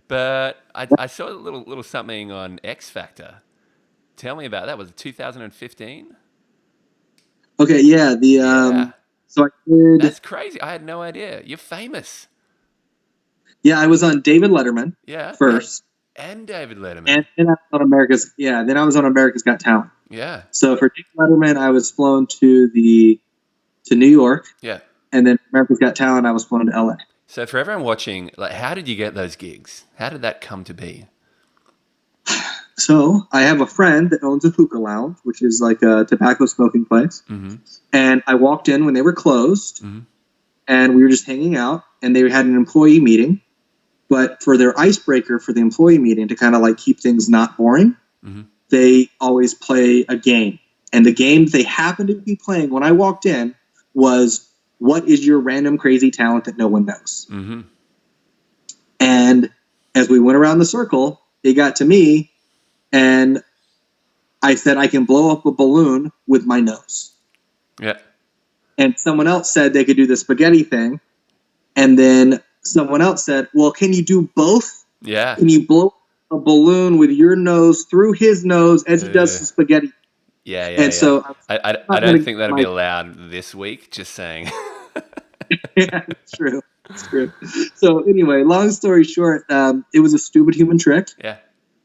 But I saw a little something on X Factor. Tell me about that. Was it 2015? Okay. Yeah. So I did. That's crazy. I had no idea. You're famous. Yeah, I was on David Letterman. Yeah. First. And David Letterman. And then I was on America's. Yeah. Then I was on America's Got Talent. Yeah. So for David Letterman, I was flown to New York. Yeah. And then America's Got Talent, I was flown to LA. So for everyone watching, like, how did you get those gigs? How did that come to be? So I have a friend that owns a hookah lounge, which is like a tobacco smoking place. And I walked in when they were closed, and we were just hanging out, and they had an employee meeting. But for their icebreaker for the employee meeting, to kind of like keep things not boring, they always play a game. And the game they happened to be playing when I walked in was, what is your random crazy talent that no one knows? And as we went around the circle, it got to me, and I said, I can blow up a balloon with my nose. Yeah. And someone else said they could do the spaghetti thing. And then someone else said, well, can you do both? Yeah. Can you blow a balloon with your nose through his nose as he does the spaghetti? Yeah. And so I don't think that'll be allowed this week, just saying. Yeah, it's true. So anyway, long story short, it was a stupid human trick. Yeah.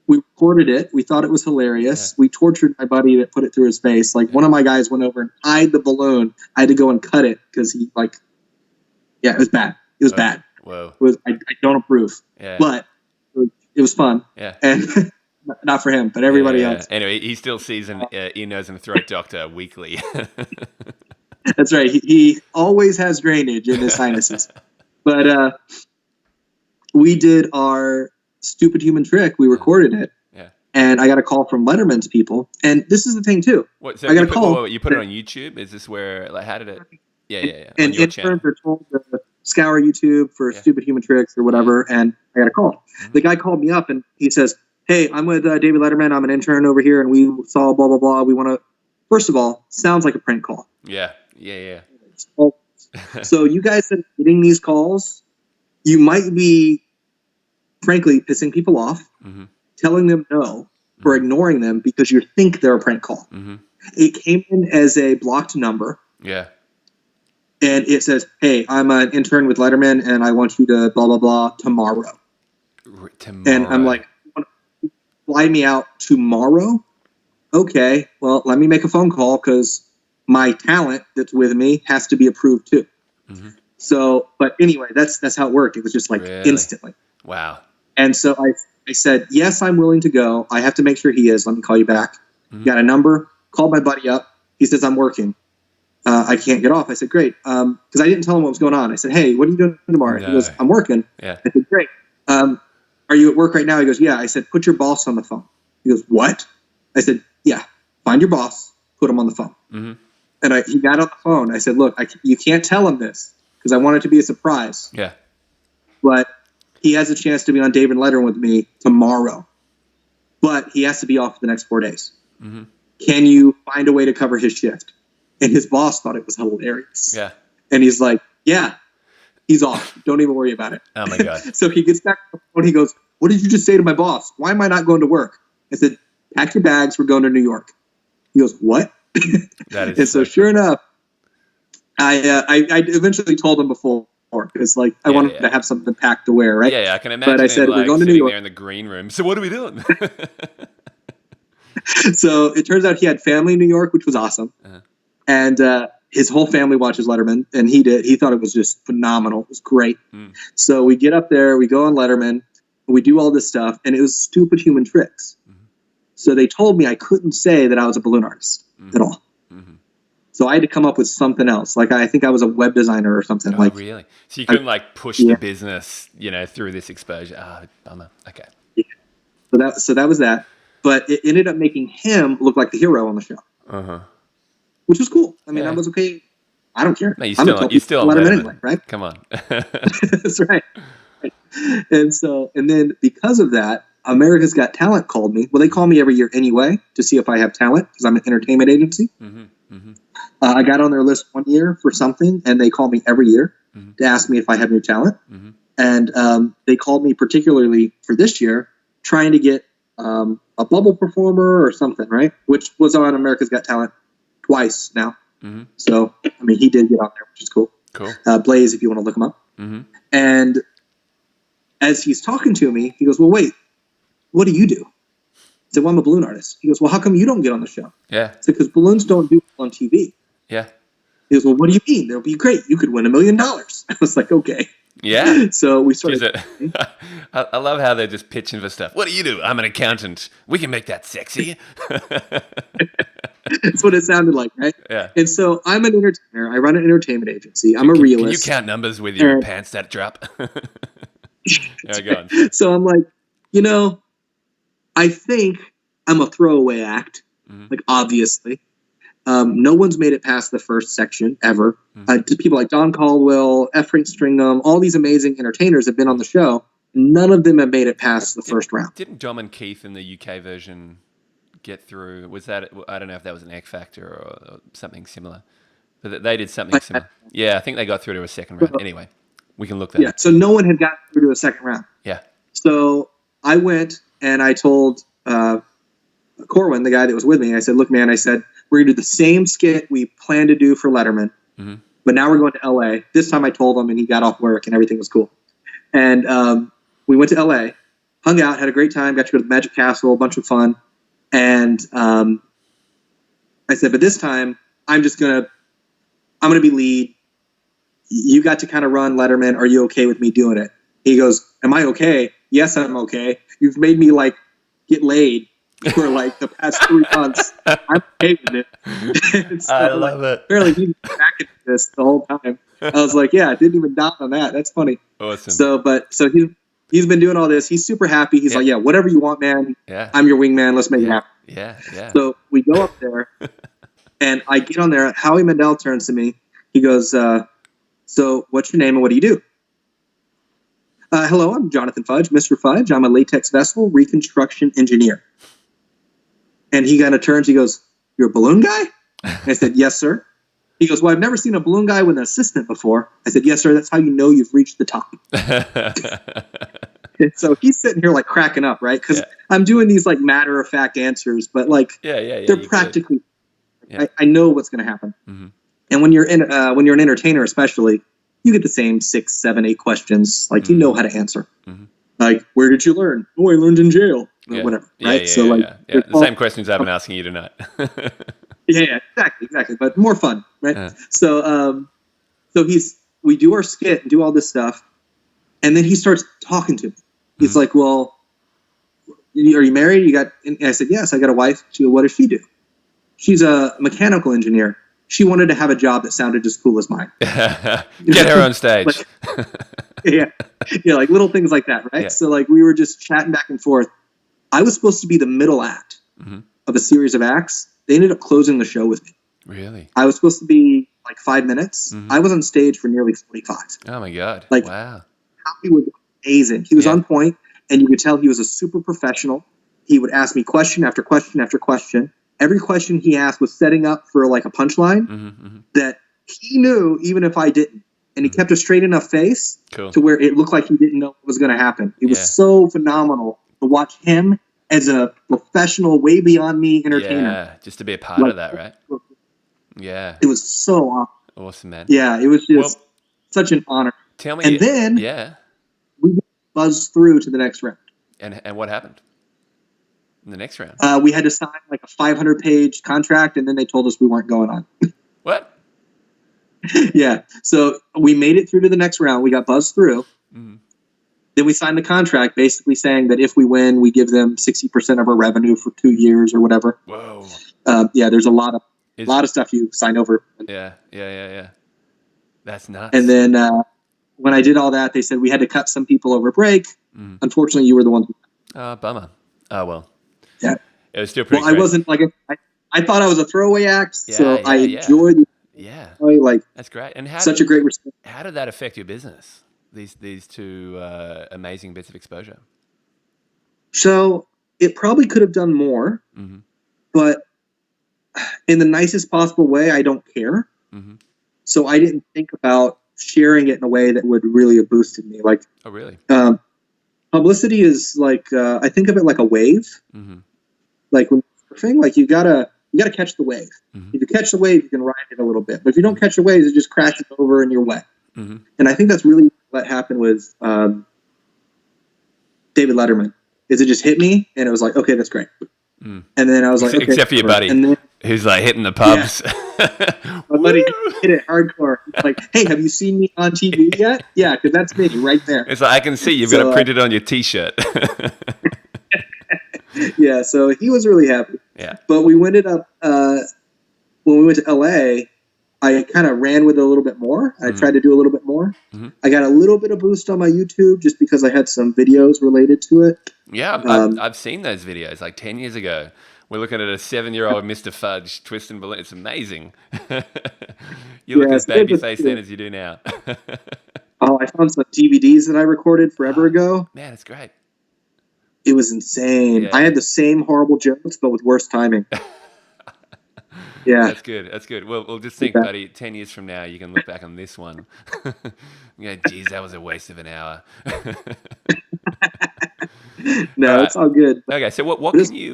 We recorded it. We thought it was hilarious. Yeah. We tortured my buddy that put it through his face. Like one of my guys went over and eyed the balloon. I had to go and cut it because he it was bad. It was bad. Whoa. I don't approve. Yeah. But it was fun. Yeah. And not for him, but everybody else. Anyway, he still sees an ear, nose, and throat doctor weekly. That's right. He always has drainage in his sinuses. But we did our stupid human trick. We recorded it. Yeah. And I got a call from Letterman's people. And this is the thing, too. What, so I got a call. You put it on YouTube? Is this where, like, how did it? Yeah. And interns are told to scour YouTube for stupid human tricks or whatever. And I got a call. The guy called me up and he says, hey, I'm with David Letterman. I'm an intern over here. And we saw blah, blah, blah. We want to, first of all, sounds like a prank call. Yeah. Yeah. So you guys that are getting these calls, you might be, frankly, pissing people off, telling them no, or ignoring them because you think they're a prank call. It came in as a blocked number. Yeah. And it says, hey, I'm an intern with Letterman, and I want you to blah, blah, blah tomorrow. And I'm like, fly me out tomorrow? Okay, well, let me make a phone call because my talent that's with me has to be approved too. So, but anyway, that's how it worked. It was just like instantly. Wow. And so I said, yes, I'm willing to go. I have to make sure he is. Let me call you back. Got a number, called my buddy up. He says, I'm working. I can't get off. I said, great. Because I didn't tell him what was going on. I said, hey, what are you doing tomorrow? No. He goes, I'm working. Yeah. I said, great. Are you at work right now? He goes, yeah. I said, put your boss on the phone. He goes, what? I said, yeah, find your boss, put him on the phone. And he got on the phone. I said, look, you can't tell him this because I want it to be a surprise. Yeah. But he has a chance to be on David Letterman with me tomorrow. But he has to be off for the next 4 days. Can you find a way to cover his shift? And his boss thought it was hilarious. Yeah. And he's like, yeah, he's off. Don't even worry about it. Oh, my God. So he gets back on the phone. He goes, what did you just say to my boss? Why am I not going to work? I said, pack your bags. We're going to New York. He goes, what? That is and so sure enough, I eventually told him before because like I wanted to have something packed to wear, right? Yeah, I can imagine. But I said, like, we're going to New York. there in the green room. So what are we doing? So it turns out he had family in New York, which was awesome. And his whole family watches Letterman, and he did. He thought it was just phenomenal. It was great. So we get up there, we go on Letterman, we do all this stuff, and it was stupid human tricks. So they told me I couldn't say that I was a balloon artist at all. So I had to come up with something else. Like I think I was a web designer or something. Oh, really? So you couldn't like push the business, through this exposure. Ah, bummer. Okay. Yeah. So that was that. But it ended up making him look like the hero on the show. Which was cool. I mean, I was okay. I don't care. No, you still let him anyway, right? Come on. That's right. And then because of that, America's Got Talent called me. Well, they call me every year anyway to see if I have talent because I'm an entertainment agency. I got on their list one year for something, and they call me every year to ask me if I have new talent. And they called me particularly for this year, trying to get a bubble performer or something, right? Which was on America's Got Talent twice now. So, I mean, he did get on there, which is cool. Blaze, if you want to look him up. And as he's talking to me, he goes, well, wait, what do you do? I said, well, I'm a balloon artist. He goes, well, how come you don't get on the show? Yeah. I said, because balloons don't do well on TV. Yeah. He goes, well, what do you mean? That'll be great. You could win $1 million. I was like, okay. Yeah. So we started. I love how they're just pitching for stuff. What do you do? I'm an accountant. We can make that sexy. That's what it sounded like, right? Yeah. And so I'm an entertainer. I run an entertainment agency. I'm a realist. Can you count numbers with your pants that drop? Yeah, go on. So I'm like, I think I'm a throwaway act. Like, obviously. No one's made it past the first section ever. People like Don Caldwell, F. Frank Stringham, all these amazing entertainers have been on the show. None of them have made it past the first round. Didn't Dom and Keith in the UK version get through? Was that, I don't know if that was an X Factor or something similar. But they did something similar. Yeah, I think they got through to a second round. Anyway, we can look that up. So no one had gotten through to a second round. Yeah. So I went and I told Corwin, the guy that was with me, I said, look, man, we're going to do the same skit we planned to do for Letterman, but now we're going to LA. This time I told him, and he got off work, and everything was cool. And we went to LA, hung out, had a great time, got to go to the Magic Castle, a bunch of fun. And I said, but this time I'm going to be lead. You got to kind of run Letterman. Are you okay with me doing it? He goes, am I okay? Yes, I'm okay. You've made me get laid for the past 3 months. I'm okay with it. So, I love it. Apparently he's back into this the whole time. I was like, yeah, I didn't even dawn on that. That's funny. Awesome. So he's been doing all this. He's super happy. He's like, yeah, whatever you want, man. Yeah. I'm your wingman. Let's make it happen. Yeah. So we go up there, and I get on there. Howie Mandel turns to me. He goes, so what's your name and what do you do? Hello, I'm Jonathan Fudge, Mr. Fudge. I'm a latex vessel reconstruction engineer. And he kind of turns, he goes, you're a balloon guy? And I said, yes, sir. He goes, well, I've never seen a balloon guy with an assistant before. I said, yes, sir. That's how you know you've reached the top. And so he's sitting here like cracking up, right? Because I'm doing these like matter of fact answers, but like they're practically. I know what's going to happen. Mm-hmm. And when you're an entertainer, especially, you get the same 6, 7, 8 questions. Like you know how to answer. Mm-hmm. Like, where did you learn? Oh, I learned in jail. Or whatever. Right. The same questions I've been asking you tonight. Yeah, exactly. But more fun, right? So we do our skit and do all this stuff, and then he starts talking to me. He's like, "Well, are you married? You got?" And I said, "Yes, I got a wife." She goes, "What does she do?" She's a mechanical engineer. She wanted to have a job that sounded as cool as mine. Get her on stage. Like little things like that, right? Yeah. So like we were just chatting back and forth. I was supposed to be the middle act of a series of acts. They ended up closing the show with me. Really? I was supposed to be like 5 minutes. I was on stage for nearly 45. Oh my God. Like, wow. He was amazing. He was on point, and you could tell he was a super professional. He would ask me question after question after question. Every question he asked was setting up for like a punchline that he knew even if I didn't. And he kept a straight enough face to where it looked like he didn't know what was going to happen. It was so phenomenal to watch him as a professional, way beyond me entertainer. Yeah, just to be a part of that, right? Yeah. It was so awesome. Awesome, man. Yeah, it was just such an honor. Tell me. And then we buzzed through to the next round. And what happened in the next round? We had to sign like a 500-page contract, and then they told us we weren't going on. What? Yeah. So we made it through to the next round. We got buzzed through. Mm-hmm. Then we signed the contract basically saying that if we win, we give them 60% of our revenue for 2 years or whatever. Whoa. There's a lot of stuff you sign over. Yeah. That's nuts. And then when I did all that, they said we had to cut some people over break. Unfortunately, you were the one. Bummer. Oh, well. Yeah. It was still pretty Well, I wasn't like, I thought I was a throwaway act, I enjoyed it. Yeah. Like, that's great. And a great response. How did that affect your business? These two amazing bits of exposure. So it probably could have done more, but in the nicest possible way, I don't care. So I didn't think about sharing it in a way that would really have boosted me. Like, oh really? Publicity is like I think of it like a wave. Like when surfing, like you gotta catch the wave. If you catch the wave, you can ride it a little bit. But if you don't catch the waves, it just crashes over and you're wet. And I think that's really what happened with David Letterman. Is it just hit me and it was like, okay, that's great. And then I was like, okay, except for your buddy, who's like hitting the pubs. Yeah. My buddy hit it hardcore. Like, hey, have you seen me on TV yet? Yeah, because that's me right there. It's like I can see you've got it printed on your T-shirt. Yeah, so he was really happy. Yeah, but we ended up when we went to LA. I kind of ran with it a little bit more. I tried to do a little bit more. I got a little bit of boost on my YouTube just because I had some videos related to it. Yeah, I've seen those videos like 10 years ago. We're looking at a 7-year-old Mr. Fudge twisting balloons. It's amazing. You look as babyface then as you do now. Oh, I found some DVDs that I recorded forever ago. Man, it's great. It was insane. Yeah. I had the same horrible jokes, but with worse timing. Yeah. That's good. Well, we'll just think, buddy, 10 years from now, you can look back on this one. Yeah, geez, that was a waste of an hour. No, it's all good. Okay, so what can you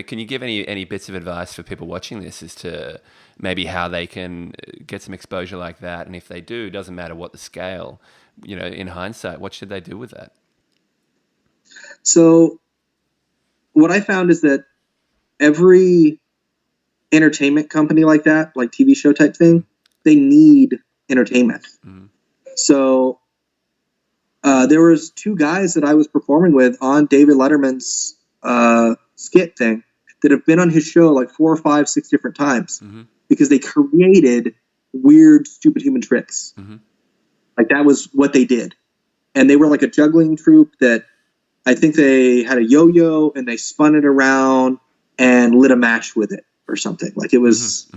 can you give any bits of advice for people watching this as to maybe how they can get some exposure like that, and if they do, it doesn't matter what the scale, in hindsight, what should they do with that? So what I found is that every entertainment company like that, like TV show type thing, they need entertainment. So there was 2 guys that I was performing with on David Letterman's skit thing that have been on his show like 4 or 5, 6 different times because they created weird, stupid human tricks. Like that was what they did. And they were like a juggling troupe that I think they had a yo-yo and they spun it around and lit a match with it or something. Like it was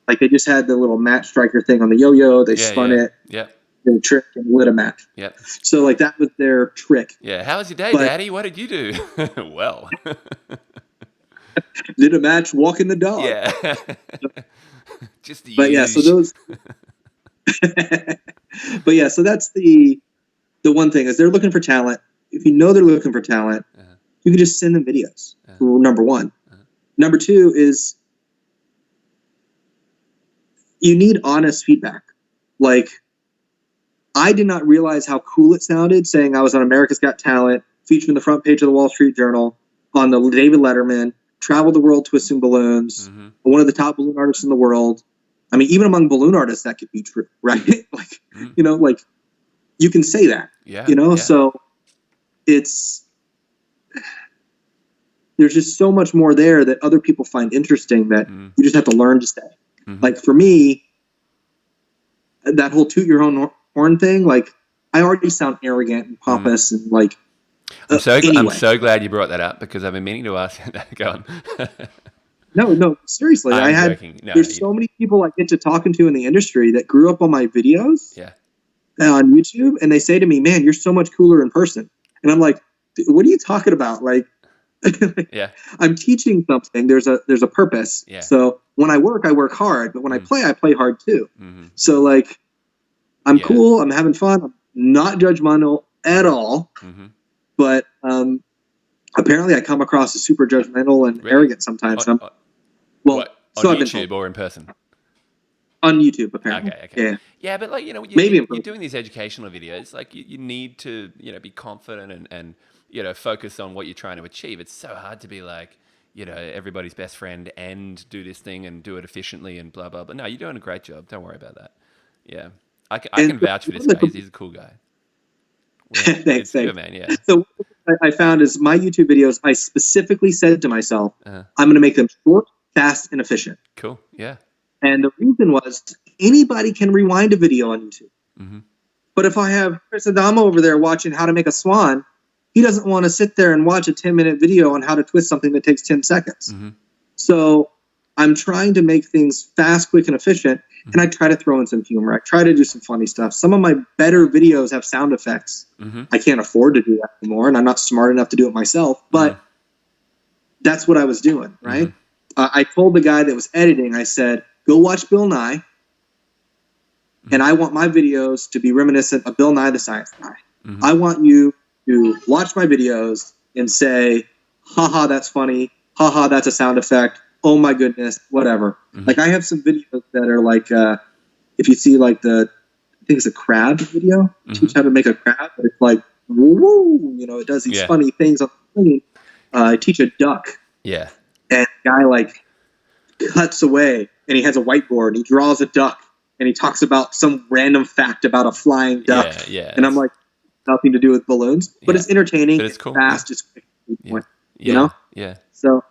like they just had the little match striker thing on the yo-yo. They spun it. Yeah. The trick and lit a match. Yep. So like that was their trick. Yeah. How was your day, Daddy? What did you do? Well. Did a match walking the dog. Yeah. Just the But yeah, so use. those. But yeah, so that's the one thing is they're looking for talent. If you know they're looking for talent, you can just send them videos. Number one. Number two is you need honest feedback. Like, I did not realize how cool it sounded saying I was on America's Got Talent, featured in the front page of the Wall Street Journal, on the David Letterman, traveled the world twisting balloons, one of the top balloon artists in the world. I mean, even among balloon artists, that could be true, right? Like, you know, like you can say that, you know? So it's, there's just so much more there that other people find interesting that you just have to learn to say. Like for me, that whole toot your own horn thing, like I already sound arrogant and pompous and like. I'm so glad you brought that up because I've been meaning to ask that. Go on. No, seriously. There's so many people I get to talking to in the industry that grew up on my videos on YouTube, and they say to me, "Man, you're so much cooler in person." And I'm like, "What are you talking about?" Like, I'm teaching something. There's a purpose. So when I work hard, but when I play hard too. So like, I'm cool. I'm having fun. I'm not judgmental at all. But apparently, I come across as super judgmental and arrogant sometimes. On YouTube or in person? On YouTube, apparently. Okay. Yeah, but like, you know, you're doing these educational videos. Like, you need to, you know, be confident and you know, focus on what you're trying to achieve. It's so hard to be like, you know, everybody's best friend and do this thing and do it efficiently and blah, blah, blah. No, you're doing a great job. Don't worry about that. Yeah. I can vouch for this guy. He's a cool guy. Yeah, thanks. Good, man. Yeah. So what I found is my YouTube videos, I specifically said to myself, I'm going to make them short, fast, and efficient. Cool. Yeah. And the reason was anybody can rewind a video on YouTube. But if I have Chris Adamo over there watching how to make a swan, he doesn't want to sit there and watch a 10-minute video on how to twist something that takes 10 seconds. So I'm trying to make things fast, quick, and efficient. And I try to throw in some humor. I try to do some funny stuff. Some of my better videos have sound effects. I can't afford to do that anymore, and I'm not smart enough to do it myself. But that's what I was doing, right? I told the guy that was editing, I said, go watch Bill Nye, and I want my videos to be reminiscent of Bill Nye the Science Guy. I want you to watch my videos and say, haha, that's funny. Haha, that's a sound effect. Oh my goodness, whatever. Like I have some videos that are like, if you see like I think it's a crab video, teach how to make a crab. It's like, woo, you know, it does these funny things on the screen. I teach a duck. Yeah. And the guy like cuts away and he has a whiteboard and he draws a duck and he talks about some random fact about a flying duck. And I'm like, nothing to do with balloons, but it's entertaining. But it's cool. Fast, it's quick. You know? Yeah. So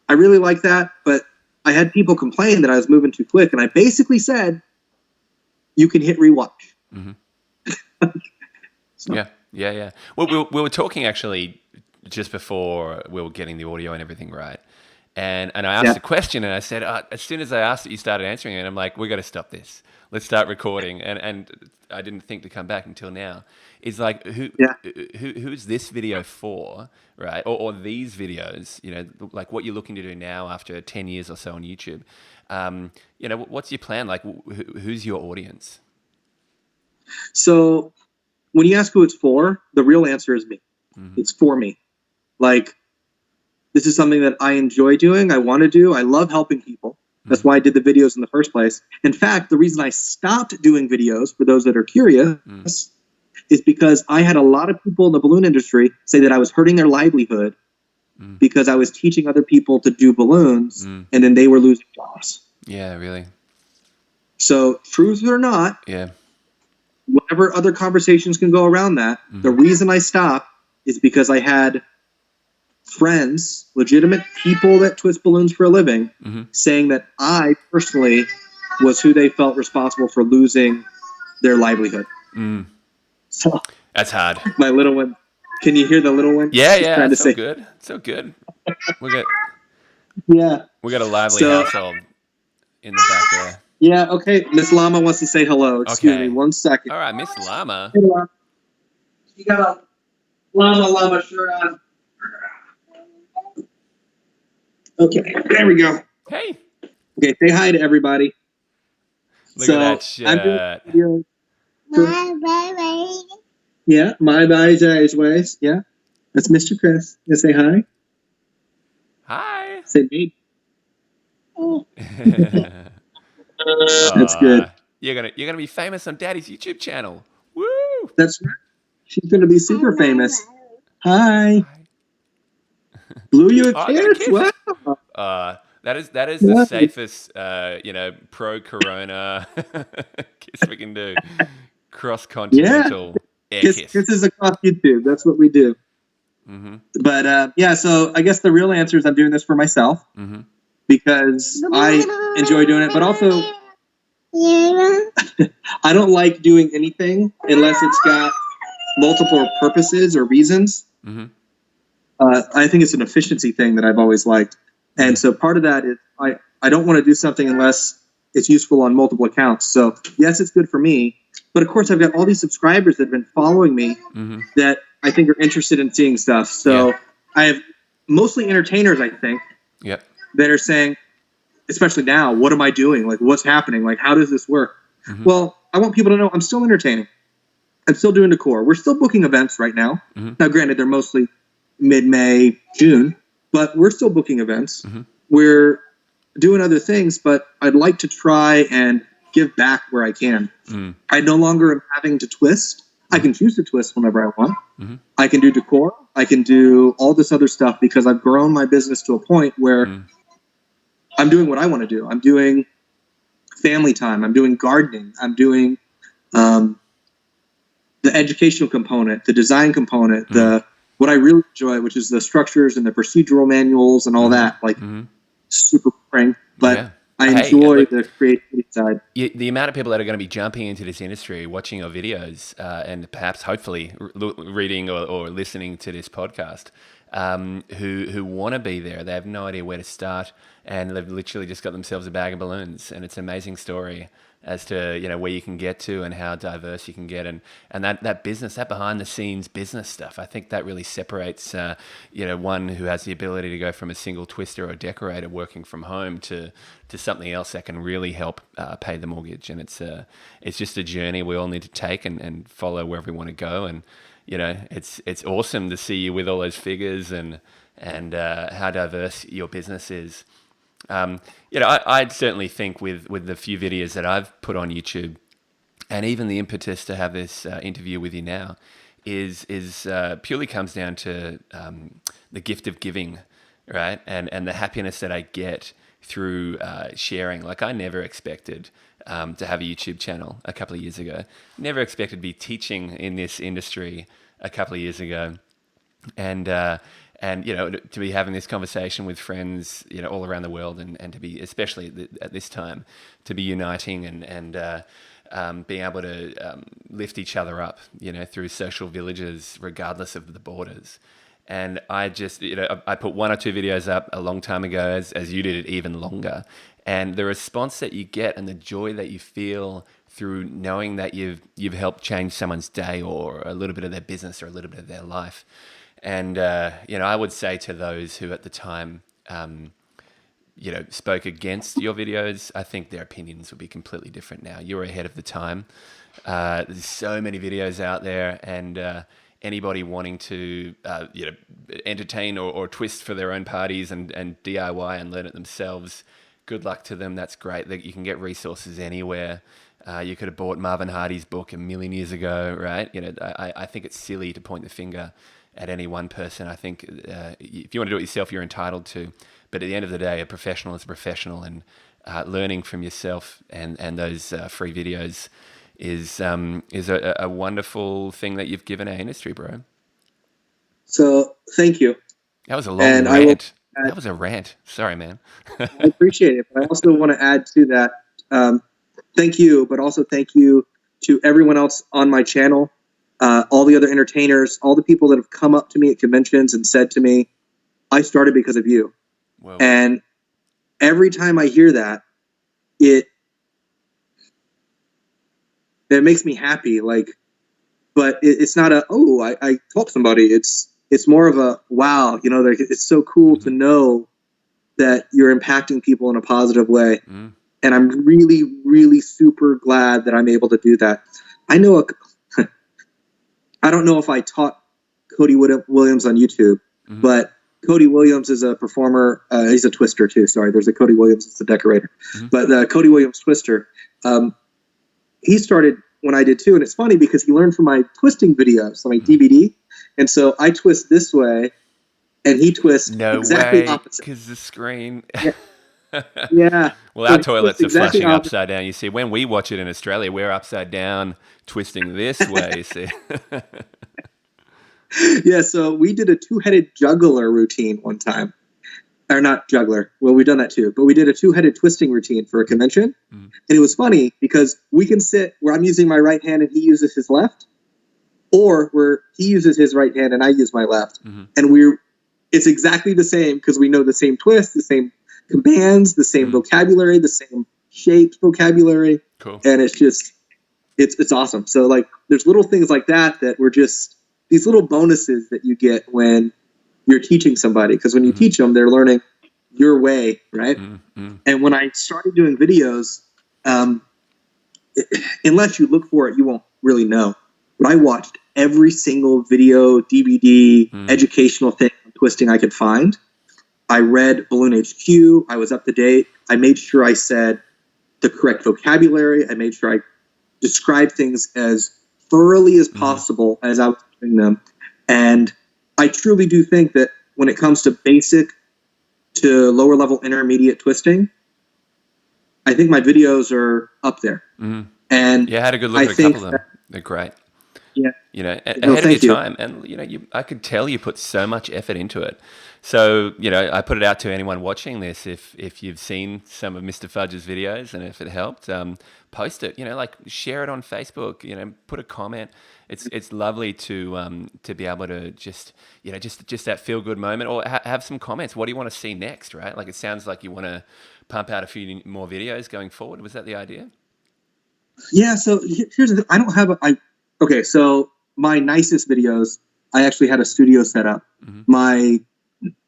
I really like that, but I had people complain that I was moving too quick, and I basically said, you can hit rewatch. So. Yeah. Well, we were talking actually just before we were getting the audio and everything right, and I asked a question, and I said, as soon as I asked it, you started answering it, and I'm like, we got to stop this. Let's start recording, and I didn't think to come back until now. Is like who's this video for, right? Or these videos, you know, like what you're looking to do now after 10 years or so on YouTube. You know, what's your plan? Like, who's your audience? So when you ask who it's for, the real answer is me. It's for me. Like, this is something that I enjoy doing. I want to do. I love helping people. That's why I did the videos in the first place. In fact, the reason I stopped doing videos, for those that are curious, is because I had a lot of people in the balloon industry say that I was hurting their livelihood because I was teaching other people to do balloons and then they were losing jobs. Yeah, really. So, truth or not, whatever other conversations can go around that, the reason I stopped is because I had friends, legitimate people that twist balloons for a living, saying that I personally was who they felt responsible for losing their livelihood. So that's hard. My little one, can you hear the little one? Yeah, it's so good. So good. We got a lively household in the back there. Yeah, okay. Miss Llama wants to say hello. Excuse me 1 second. All right, Miss Llama. Hey, Llama. You got a llama shirt on. Okay, there we go. Hey, Okay, say hi to everybody. look at that I'm doing shirt. a video yeah, my eyes ways. Yeah, that's Mr. Chris. You say hi. Hi. Say maybe. That's good. You're gonna be famous on Daddy's YouTube channel. Woo! That's right. She's gonna be super famous. Hi. Hi. Blew you a Oh, I got a kiss. kiss. Wow. That is the Nice. safest, pro Corona kiss we can do. Cross Yeah. continental air kiss. Kisses across YouTube. That's what we do. Mm-hmm. But yeah, so I guess the real answer is I'm doing this for myself Mm-hmm. because I enjoy doing it, but also I don't like doing anything unless it's got multiple purposes or reasons. Mm-hmm. I think it's an efficiency thing that I've always liked. And so part of that is I don't want to do something unless it's useful on multiple accounts. So yes, it's good for me. But of course, I've got all these subscribers that have been following me Mm-hmm. that I think are interested in seeing stuff. So Yeah. I have mostly entertainers, I think, Yep. that are saying, especially now, what am I doing? Like, what's happening? Like, how does this work? Mm-hmm. Well, I want people to know I'm still entertaining. I'm still doing decor. We're still booking events right now. Mm-hmm. Now, granted, they're mostly mid-May, June, but we're still booking events. Mm-hmm. We're doing other things, but I'd like to try and give back where I can. Mm. I no longer am having to twist. I can choose to twist whenever I want. Mm-hmm. I can do decor. I can do all this other stuff because I've grown my business to a point where I'm doing what I want to do. I'm doing family time. I'm doing gardening. I'm doing the educational component, the design component, the what I really enjoy, which is the structures and the procedural manuals and all that. Like super boring, but Yeah. I Hey, enjoy look, the creativity side. the amount of people that are going to be jumping into this industry, watching your videos, and perhaps hopefully reading or listening to this podcast, who want to be there, they have no idea where to start, and they've literally just got themselves a bag of balloons, and it's an amazing story as to where you can get to and how diverse you can get, and that business, that behind the scenes business stuff. I think that really separates one who has the ability to go from a single twister or decorator working from home to something else that can really help pay the mortgage. And it's just a journey we all need to take and follow wherever we want to go. And it's awesome to see you with all those figures and how diverse your business is. I'd certainly think with the few videos that I've put on YouTube, and even the impetus to have this interview with you now, is purely comes down to the gift of giving, right? And the happiness that I get through sharing. Like, I never expected to have a YouTube channel a couple of years ago. Never expected to be teaching in this industry a couple of years ago, and to be having this conversation with friends, all around the world, and to be, especially at this time, to be uniting and being able to lift each other up, through social villages, regardless of the borders. And I just, I put one or two videos up a long time ago, as you did it even longer. And the response that you get and the joy that you feel through knowing that you've helped change someone's day or a little bit of their business or a little bit of their life. And, I would say to those who at the time, spoke against your videos, I think their opinions would be completely different now. You're ahead of the time. There's so many videos out there, and anybody wanting to, entertain or twist for their own parties and DIY and learn it themselves, good luck to them. That's great. You can get resources anywhere. You could have bought Marvin Hardy's book a million years ago, right? I think it's silly to point the finger at any one person. I think if you want to do it yourself, you're entitled to. But at the end of the day, a professional is a professional, and learning from yourself and those free videos is a wonderful thing that you've given our industry, bro. So thank you. That was a long rant. That was a rant. Sorry, man. I appreciate it. But I also want to add to that. Thank you, but also thank you to everyone else on my channel. All the other entertainers, all the people that have come up to me at conventions and said to me, I started because of you. Whoa. And every time I hear that, it makes me happy. But it's not I taught somebody. It's more of a, wow, it's so cool to know that you're impacting people in a positive way. And I'm really, really super glad that I'm able to do that. I know I don't know if I taught Cody Williams on YouTube, but Cody Williams is a performer. He's a twister too. Sorry, there's a Cody Williams. It's a decorator. But Cody Williams twister, he started when I did too. And it's funny because he learned from my twisting videos, on my DVD. And so I twist this way, and he twists exactly opposite. Because the screen. Yeah. Well, our toilets are flushing upside down. You see, when we watch it in Australia, we're upside down, twisting this way. You see. Yeah. So we did a 2-headed juggler routine one time, or not juggler. Well, we've done that too, but we did a 2-headed twisting routine for a convention, and it was funny because we can sit where I'm using my right hand and he uses his left, or where he uses his right hand and I use my left, and it's exactly the same because we know the same twist, the same commands, the same vocabulary, the same shaped vocabulary. Cool. And it's just, it's awesome. So like, there's little things like that were just these little bonuses that you get when you're teaching somebody. Because when you teach them, they're learning your way, right? And when I started doing videos, unless you look for it, you won't really know. But I watched every single video, DVD, educational thing on twisting I could find. I read Balloon HQ. I was up to date. I made sure I said the correct vocabulary. I made sure I described things as thoroughly as possible as I was doing them. And I truly do think that when it comes to basic to lower level intermediate twisting, I think my videos are up there. And yeah, I had a good look at a couple of them. They're great. Yeah. You know, ahead of your time. And, you know, I could tell you put so much effort into it. So, you know, I put it out to anyone watching this. If you've seen some of Mr. Fudge's videos and if it helped, post it, you know, like share it on Facebook, you know, put a comment. It's lovely to be able to just, you know, just that feel good moment, or have some comments. What do you want to see next, right? Like, it sounds like you want to pump out a few more videos going forward. Was that the idea? Yeah. So here's the thing. I don't have okay. So my nicest videos, I actually had a studio set up. My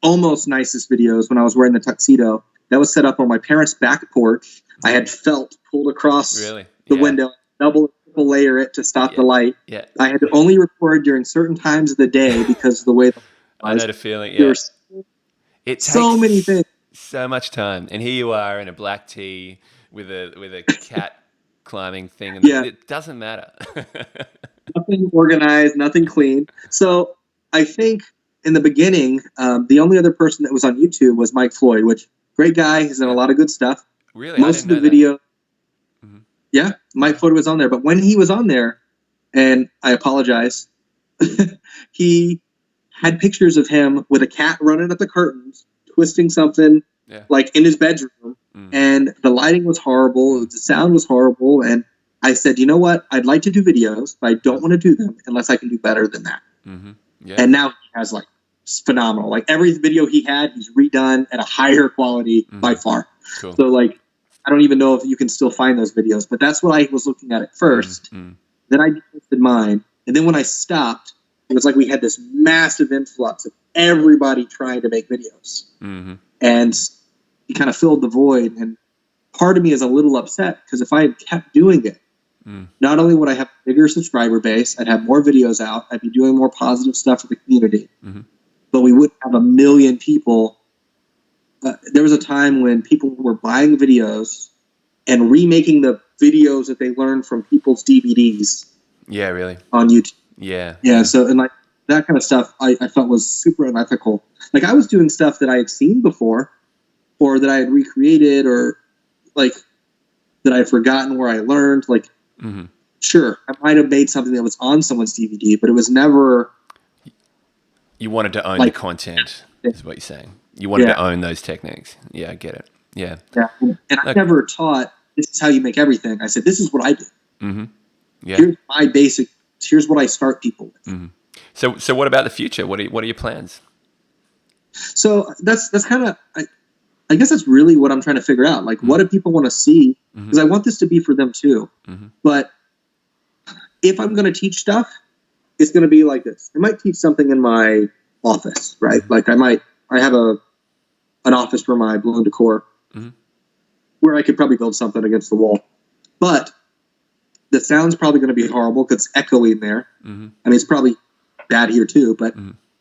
almost nicest videos, when I was wearing the tuxedo, that was set up on my parents' back porch. I had felt pulled across the window, triple layer it to stop the light. Yeah. I had to only record during certain times of the day because of the way I know the feeling. Yeah. It takes so many things, so much time, and here you are in a black tee with a cat climbing thing, and it doesn't matter. Nothing organized, nothing clean. So I think in the beginning, the only other person that was on YouTube was Mike Floyd, which great guy. He's done a lot of good stuff. Really? Most of the video. Yeah, Mike Floyd was on there. But when he was on there, and I apologize, he had pictures of him with a cat running at the curtains, twisting something like in his bedroom. And the lighting was horrible. The sound was horrible. And I said, you know what? I'd like to do videos, but I don't want to do them unless I can do better than that. And now he has like phenomenal. Like every video he had, he's redone at a higher quality by far. Cool. So like, I don't even know if you can still find those videos, but that's what I was looking at first. Then I posted mine. And then when I stopped, it was like we had this massive influx of everybody trying to make videos. And it kind of filled the void. And part of me is a little upset because if I had kept doing it, not only would I have a bigger subscriber base, I'd have more videos out, I'd be doing more positive stuff for the community, but we wouldn't have a million people. There was a time when people were buying videos and remaking the videos that they learned from people's DVDs. Yeah, really. On YouTube. Yeah. So, and like that kind of stuff I felt was super unethical. Like I was doing stuff that I had seen before or that I had recreated or like that I had forgotten where I learned. Like, sure, I might have made something that was on someone's DVD, but it was never. You wanted to own the content, is what you're saying. You wanted to own those techniques. Yeah, I get it. Yeah. And I never taught, this is how you make everything. I said, this is what I do. Yeah. Here's my basic, here's what I start people with. So what about the future? What are your plans? So that's kind of, I guess that's really what I'm trying to figure out. Like, what do people want to see? Because I want this to be for them too. But if I'm going to teach stuff, it's going to be like this. I might teach something in my office, right? Like I have a an office for my Balloon Decor, where I could probably build something against the wall. But the sound's probably going to be horrible because it's echoing there. I mean, it's probably bad here too, but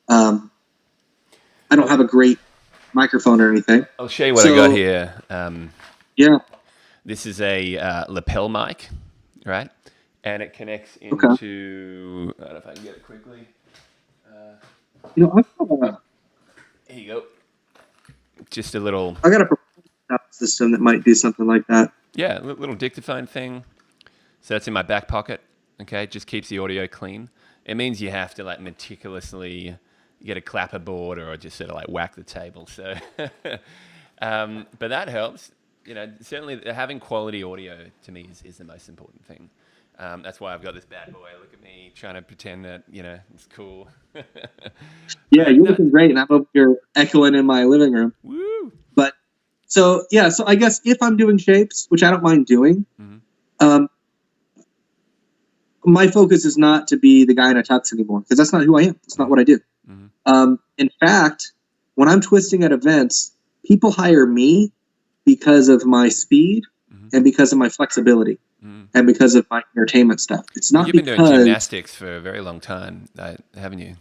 I don't have a great microphone or anything. I'll show you what I got here. Yeah. This is a lapel mic, right? And it connects into. I don't know if I can get it quickly. You know, I've got Here you go. Just a little. I got a system that might do something like that. Yeah, a little dictaphone thing. So that's in my back pocket. Okay, just keeps the audio clean. It means you have to like meticulously get a clapper board or just sort of like whack the table. So, but that helps. You know, certainly having quality audio to me is the most important thing. That's why I've got this bad boy. Look at me trying to pretend that, you know, it's cool. Yeah, you're looking great, and I'm over here echoing in my living room. Woo! But so I guess if I'm doing shapes, which I don't mind doing, my focus is not to be the guy in a tux anymore, because that's not who I am. That's not what I do. In fact, when I'm twisting at events, people hire me because of my speed and because of my flexibility and because of my entertainment stuff. It's not You've been doing gymnastics for a very long time, haven't you?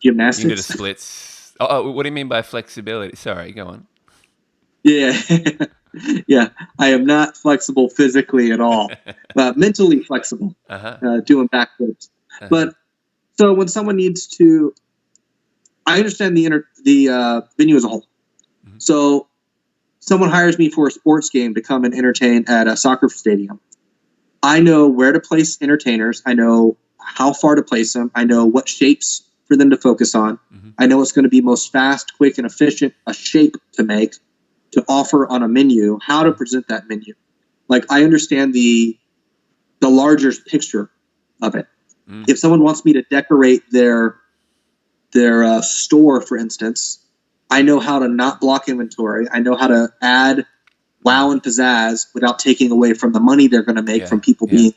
Gymnastics? You did the splits. Oh, what do you mean by flexibility? Sorry, go on. Yeah. Yeah, I am not flexible physically at all. Mentally flexible, doing backflips. But so when someone needs to, I understand the venue as a whole. So someone hires me for a sports game to come and entertain at a soccer stadium. I know where to place entertainers. I know how far to place them. I know what shapes for them to focus on. I know what's going to be most fast, quick, and efficient a shape to make, to offer on a menu, how to present that menu. Like, I understand the larger picture of it. If someone wants me to decorate their store, for instance, I know how to not block inventory. I know how to add wow and pizzazz without taking away from the money they're going to make from people being.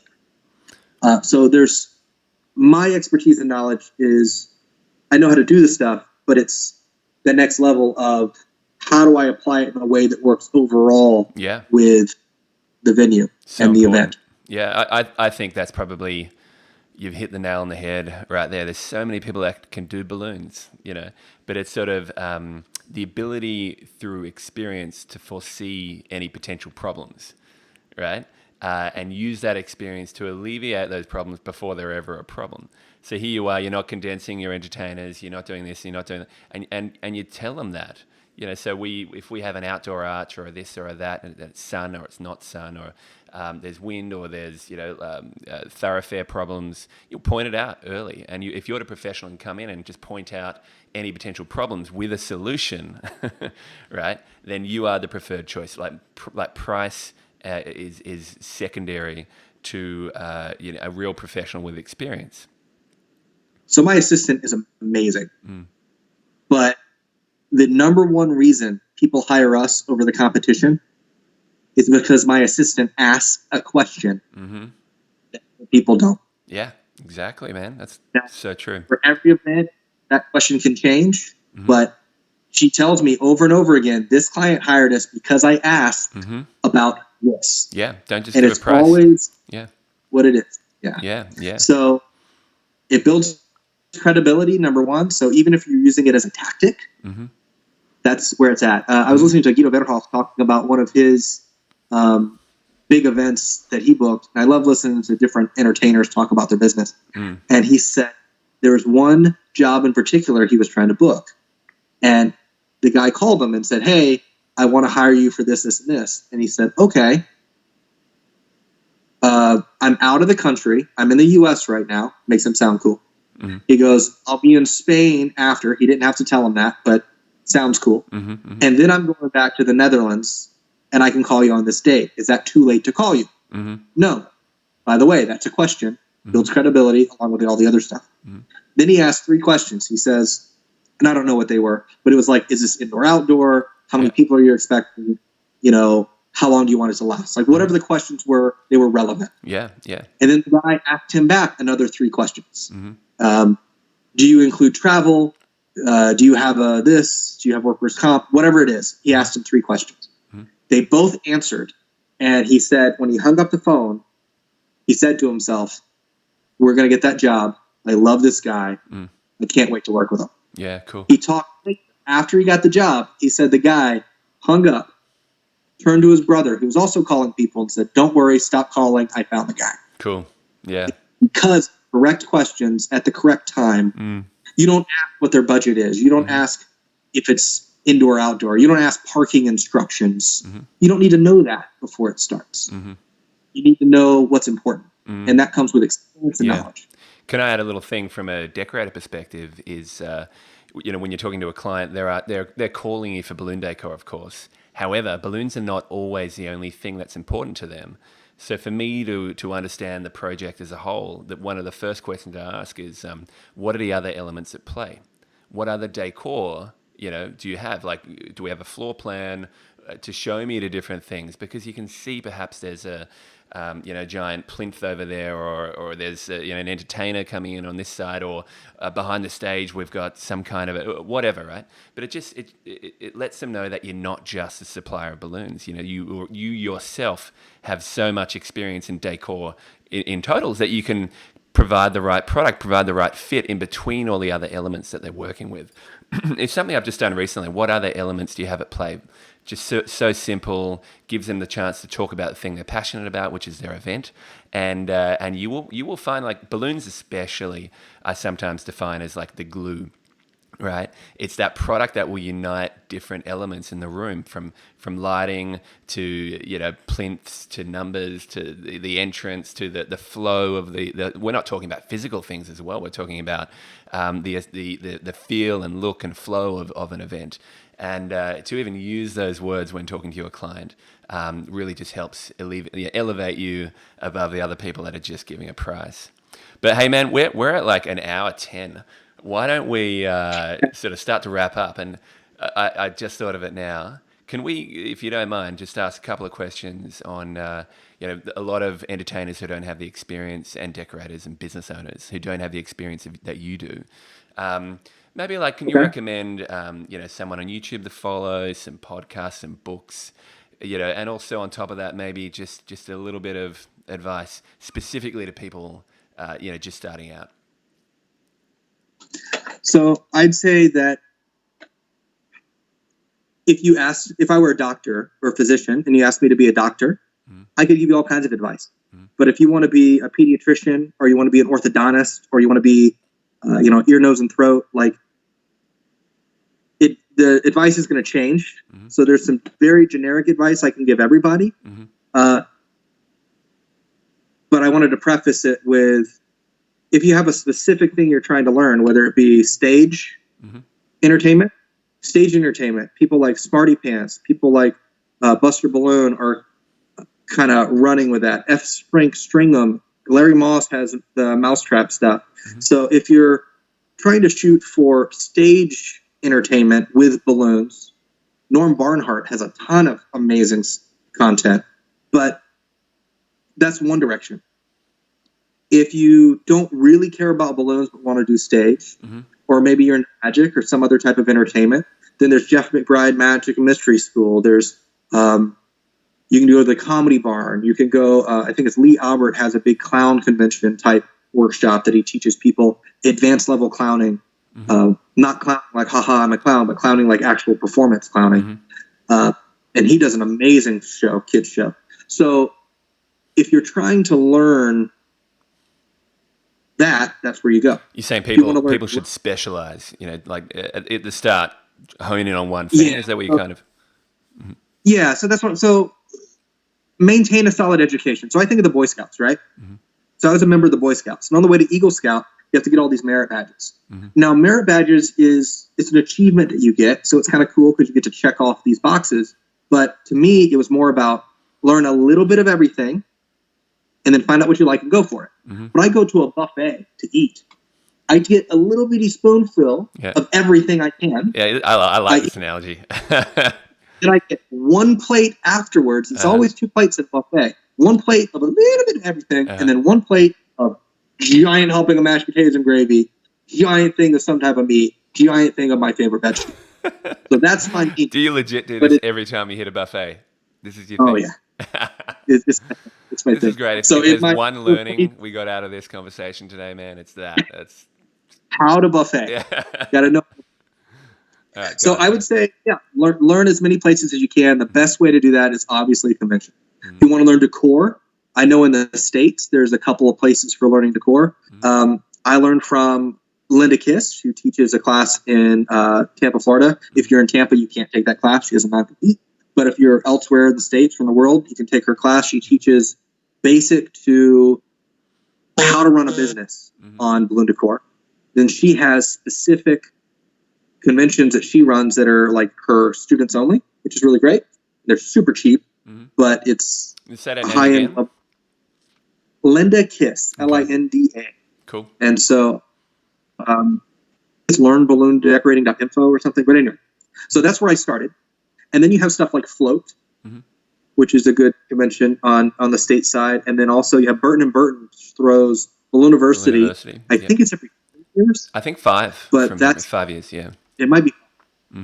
So there's my expertise and knowledge is I know how to do the stuff, but it's the next level of how do I apply it in a way that works overall with the venue and the event. Yeah, I think that's probably, you've hit the nail on the head right there. There's so many people that can do balloons, you know, but it's sort of the ability through experience to foresee any potential problems, right? And use that experience to alleviate those problems before they're ever a problem. So here you are, you're not condensing your entertainers, you're not doing this, you're not doing that, and you tell them that. You know, so if we have an outdoor arch or this or that, and it's sun or it's not sun, or there's wind or there's, you know, thoroughfare problems, you'll point it out early. And if you're the professional and come in and just point out any potential problems with a solution, right, then you are the preferred choice. Like price is secondary to you know, a real professional with experience. So my assistant is amazing, but the number one reason people hire us over the competition is because my assistant asks a question that people don't. Yeah, exactly, man. That's so true. For every event, that question can change, but she tells me over and over again, this client hired us because I asked about this. Yeah, don't just and give it's a price. Always what it is. Yeah. So it builds credibility, number one. So even if you're using it as a tactic, that's where it's at. I was listening to Guido Verhoff talking about one of his big events that he booked. And I love listening to different entertainers talk about their business. And he said there was one job in particular he was trying to book. And the guy called him and said, hey, I want to hire you for this, this, and this. And he said, okay. I'm out of the country. I'm in the U.S. right now. Makes him sound cool. He goes, I'll be in Spain after. He didn't have to tell him that, but sounds cool. And then I'm going back to the Netherlands, and I can call you on this date. Is that too late to call you? No. By the way, that's a question. Builds credibility along with all the other stuff. Then he asked 3 questions. He says, and I don't know what they were, but it was like, is this indoor, outdoor? How many people are you expecting? You know, how long do you want it to last? Like whatever the questions were, they were relevant. Yeah. And then the guy asked him back another 3 questions. Do you include travel? do you have this? Do you have workers' comp? Whatever it is. He asked him 3 questions. Mhm. They both answered. And he said, when he hung up the phone, he said to himself, we're going to get that job. I love this guy. I can't wait to work with him. Yeah, cool. He talked after he got the job. He said the guy hung up, turned to his brother, who was also calling people, and said, don't worry, stop calling. I found the guy. Cool. Yeah. Because correct questions at the correct time. You don't ask what their budget is. You don't ask if it's indoor, outdoor. You don't ask parking instructions. You don't need to know that before it starts. You need to know what's important. And that comes with experience and knowledge. Can I add a little thing from a decorator perspective is, when you're talking to a client, they're calling you for balloon decor, of course. However, balloons are not always the only thing that's important to them. So for me to understand the project as a whole, that one of the first questions I ask is, what are the other elements at play? What other decor, do you have? Like, do we have a floor plan to show me the different things? Because you can see perhaps there's a giant plinth over there, or there's an entertainer coming in on this side, or behind the stage we've got some kind of whatever, right? But it lets them know that you're not just a supplier of balloons. You yourself have so much experience in decor in totals that you can provide the right product, provide the right fit in between all the other elements that they're working with. It's something I've just done recently. What other elements do you have at play? Just so simple, gives them the chance to talk about the thing they're passionate about, which is their event, and you will find, like, balloons especially, I sometimes define as like the glue, right? It's that product that will unite different elements in the room, from lighting to plinths to numbers to the entrance to the flow of the. We're not talking about physical things as well. We're talking about the feel and look and flow of an event. And to even use those words when talking to your client really just helps elevate you above the other people that are just giving a price. But hey, man, we're at like an hour 10. Why don't we sort of start to wrap up? And I just thought of it now. Can we, if you don't mind, just ask a couple of questions on a lot of entertainers who don't have the experience, and decorators and business owners who don't have the experience that you do. Maybe, like, can you recommend, someone on YouTube to follow, some podcasts and books, and also on top of that, maybe just a little bit of advice specifically to people, just starting out. So I'd say that if I were a doctor or a physician and you asked me to be a doctor, I could give you all kinds of advice. But if you want to be a pediatrician, or you want to be an orthodontist, or you want to be, ear, nose, and throat, like, the advice is going to change. So there's some very generic advice I can give everybody. But I wanted to preface it with, if you have a specific thing you're trying to learn, whether it be stage entertainment, people like Smarty Pants, people like Buster Balloon are kind of running with that. F. Frank Stringham, Larry Moss has the Mousetrap stuff. So if you're trying to shoot for stage entertainment with balloons, Norm Barnhart has a ton of amazing content, but that's one direction. If you don't really care about balloons but want to do stage, or maybe you're in magic or some other type of entertainment, then there's Jeff McBride Magic and Mystery School. There's you can go to the Comedy Barn. You can go, I think it's Lee Albert has a big clown convention type workshop that he teaches people advanced level clowning. Not clown like, haha, I'm a clown, but clowning like actual performance clowning. And he does an amazing show, kids show. So if you're trying to learn that's where you go. You're saying people should specialize, like at the start, hone in on one thing. Yeah. Is that what you kind of? Yeah. So that's what. So maintain a solid education. So I think of the Boy Scouts, right? So I was a member of the Boy Scouts, and on the way to Eagle Scout, you have to get all these merit badges. Now, merit badges it's an achievement that you get, so it's kind of cool because you get to check off these boxes. But to me, it was more about learn a little bit of everything, and then find out what you like and go for it. When I go to a buffet to eat, I get a little bitty spoonful of everything I can. Yeah, I like this analogy. Then I get one plate afterwards. It's always 2 plates at buffet. One plate of a little bit of everything, and then one plate of giant helping of mashed potatoes and gravy, giant thing of some type of meat, giant thing of my favorite vegetable. So that's my meat. Do you legit do But this every time you hit a buffet? This is your Oh thing. yeah, it's my This thing. is great. If, So if it there's might one learning we got out of this conversation today, man, it's that. That's how to buffet. yeah. Got to know. All right, So go I on. would say, yeah, learn as many places as you can. The best way to do that is obviously convention. If you want to learn decor, I know in the States there's a couple of places for learning decor. I learned from Linda Kiss, who teaches a class in Tampa, Florida. If you're in Tampa, you can't take that class. She has a non-compete. But if you're elsewhere in the States from the world, you can take her class. She teaches basic to how to run a business on balloon decor. Then she has specific conventions that she runs that are like her students only, which is really great. They're super cheap, but it's You say that name high again? end. Linda Kiss, Okay. Linda. Cool. And so it's learnballoondecorating.info or something. But anyway, so that's where I started. And then you have stuff like Float, which is a good convention on the state side. And then also you have Burton and Burton, which throws Ballooniversity. University. I think it's every 2 years. I think 5. But from that's- 5 years. Yeah. It might be.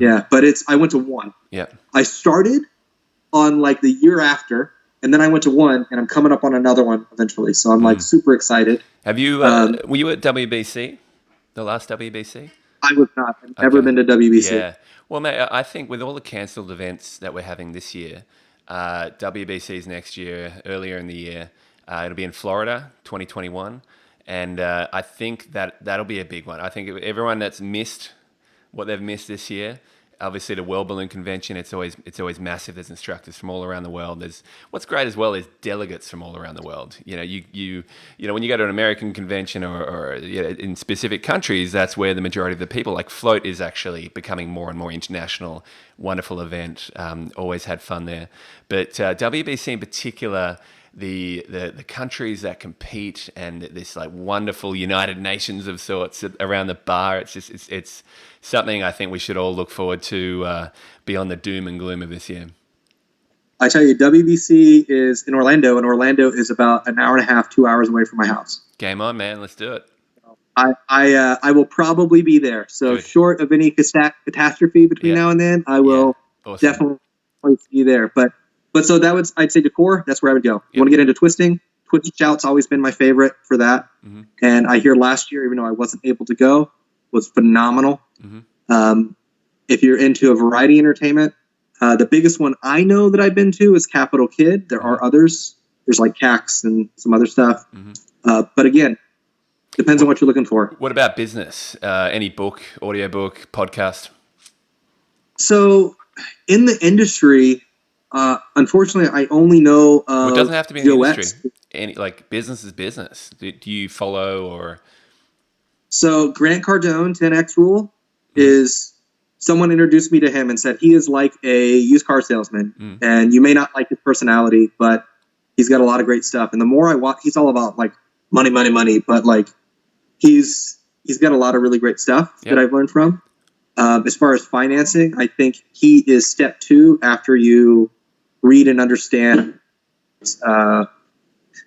Yeah, but I went to one. Yeah. I started on like the year after, and then I went to one, and I'm coming up on another one eventually. So I'm like super excited. Have you? Were you at WBC? The last WBC? I was not. I've never been to WBC. Yeah. Well, mate, I think with all the cancelled events that we're having this year, WBC's next year, earlier in the year, it'll be in Florida, 2021, and I think that'll be a big one. I think everyone that's missed what they've missed this year, obviously the World Balloon Convention, it's always massive. There's instructors from all around the world. There's what's great as well is delegates from all around the world. You know, when you go to an American convention or in specific countries, that's where the majority of the people. Like Float is actually becoming more and more international. Wonderful event. Always had fun there. But WBC in particular, the countries that compete and this like wonderful United Nations of sorts around the bar. It's something I think we should all look forward to beyond the doom and gloom of this year. I tell you, WBC is in Orlando, and Orlando is about an hour and a half, 2 hours away from my house. Game on, man. Let's do it. I will probably be there. So Good. short of any catastrophe between now and then, I will Awesome. definitely be there. But so I'd say decor. That's where I would go. You want to get into twisting? Twist Shout's always been my favorite for that. And I hear last year, even though I wasn't able to go, was phenomenal. If you're into a variety entertainment, the biggest one I know that I've been to is Capital Kid. There are others. There's like CAX and some other stuff. But again, depends on what you're looking for. What about business? Any book, audiobook, podcast? So in the industry, unfortunately, I only know Well, it doesn't have to be in Joe the X. industry. Any like business is business. Do you follow or? So Grant Cardone, 10X Rule, is someone introduced me to him and said he is like a used car salesman, and you may not like his personality, but he's got a lot of great stuff. And the more I watch, he's all about like money, but like he's got a lot of really great stuff that I've learned from. As far as financing, I think he is step 2 after you read and understand.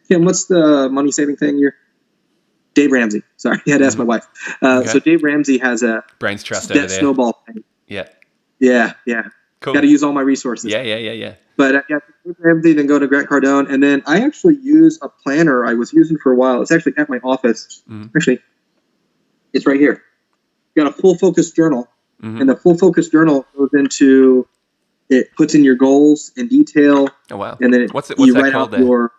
Kim, what's the money saving thing here? Dave Ramsey. Sorry, I had to ask my wife. So Dave Ramsey has a Brains Trust over debt there. snowball thing. Yeah. Yeah. Cool. Got to use all my resources. Yeah. But Dave Ramsey, then go to Grant Cardone, and then I actually use a planner I was using for a while. It's actually at my office. Actually, it's right here. Got a full focus journal, and the full focus journal goes into it, puts in your goals in detail. Oh wow. And then what's that write called out there?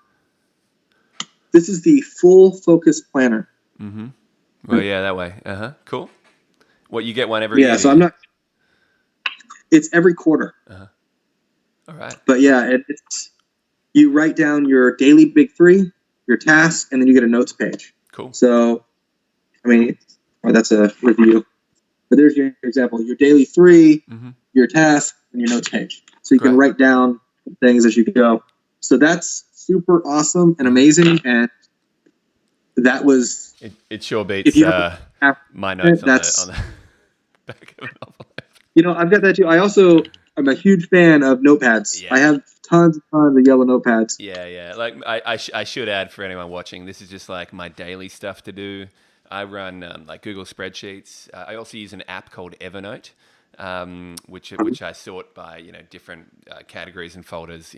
This is the full focus planner. Well, yeah, that way. Cool. What, you get one every year? Yeah, so I'm not. It's every quarter. All right. But yeah, it's you write down your daily big 3, your tasks, and then you get a notes page. Cool. So, I mean, that's a review. But there's your example: your daily 3, your task, and your notes page. So you can write down things as you go. So that's super awesome and amazing, and that was It sure beats if you my notes on that's the back of an envelope. I've got that too. I'm a huge fan of notepads. Yeah. I have tons of yellow notepads. Yeah. Like I should add for anyone watching, this is just like my daily stuff to do. I run like Google spreadsheets. I also use an app called Evernote, which I sort by different categories and folders.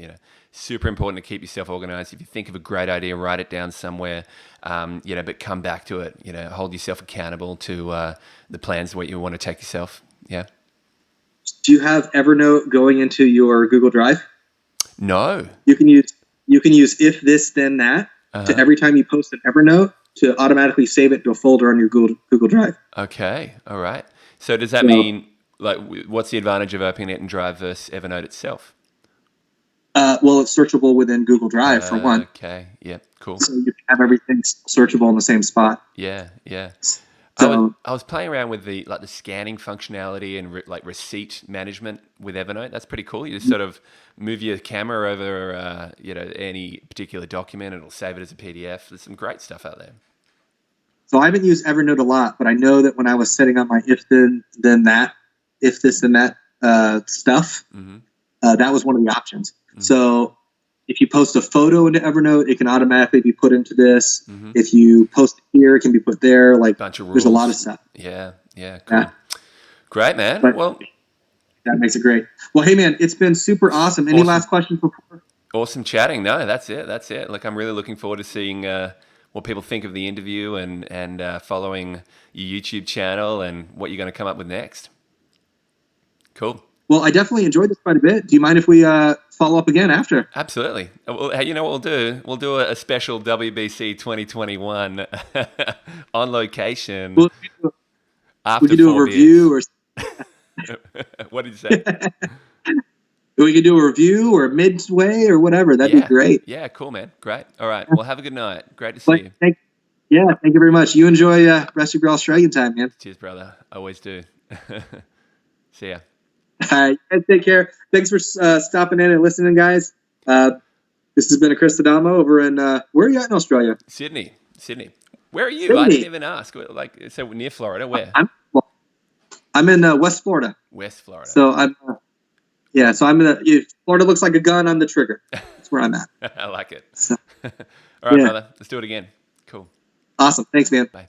Super important to keep yourself organized. If you think of a great idea, write it down somewhere. But come back to it. Hold yourself accountable to the plans where you want to take yourself. Yeah. Do you have Evernote going into your Google Drive? No. You can use if this then that to every time you post an Evernote to automatically save it to a folder on your Google Drive. Okay. All right. So does that mean, like, what's the advantage of opening it in Drive versus Evernote itself? Well, it's searchable within Google Drive for one. Okay. Yeah. Cool. So you can have everything searchable in the same spot. Yeah. Yeah. So I was playing around with the scanning functionality and receipt management with Evernote. That's pretty cool. You just sort of move your camera over any particular document. It'll save it as a PDF. There's some great stuff out there. So I haven't used Evernote a lot, but I know that when I was setting up my if this then that stuff, that was one of the options. Mm-hmm. So if you post a photo into Evernote, it can automatically be put into this. Mm-hmm. If you post it here, it can be put there. Like, bunch of rules. There's a lot of stuff. Yeah, cool. Yeah. Great, man. Well, that makes it great. Well, hey, man, it's been super awesome. Any last questions before? Awesome chatting. No, that's it. Like, I'm really looking forward to seeing what people think of the interview and following your YouTube channel and what you're going to come up with next. Cool. Well, I definitely enjoyed this quite a bit. Do you mind if we follow up again after? Absolutely. Well, you know what we'll do? We'll do a special WBC 2021 on location. We could do a review or. What did you say? We could do a review or midway or whatever. That'd be great. Yeah, cool, man. Great. All right. Well, have a good night. Great to see you. Thank you very much. You enjoy rest of your Australian time, man. Cheers, brother. I always do. See ya. All right, guys, take care. Thanks for stopping in and listening, guys. This has been a Chris Adamo over in where are you at in Australia? Sydney. Where are you? Sydney. I didn't even ask. Like, so near Florida. Where? I'm in West Florida. West Florida. So I'm Florida looks like a gun on the trigger. That's where I'm at. I like it. So, all right, brother. Let's do it again. Cool. Awesome. Thanks, man. Bye.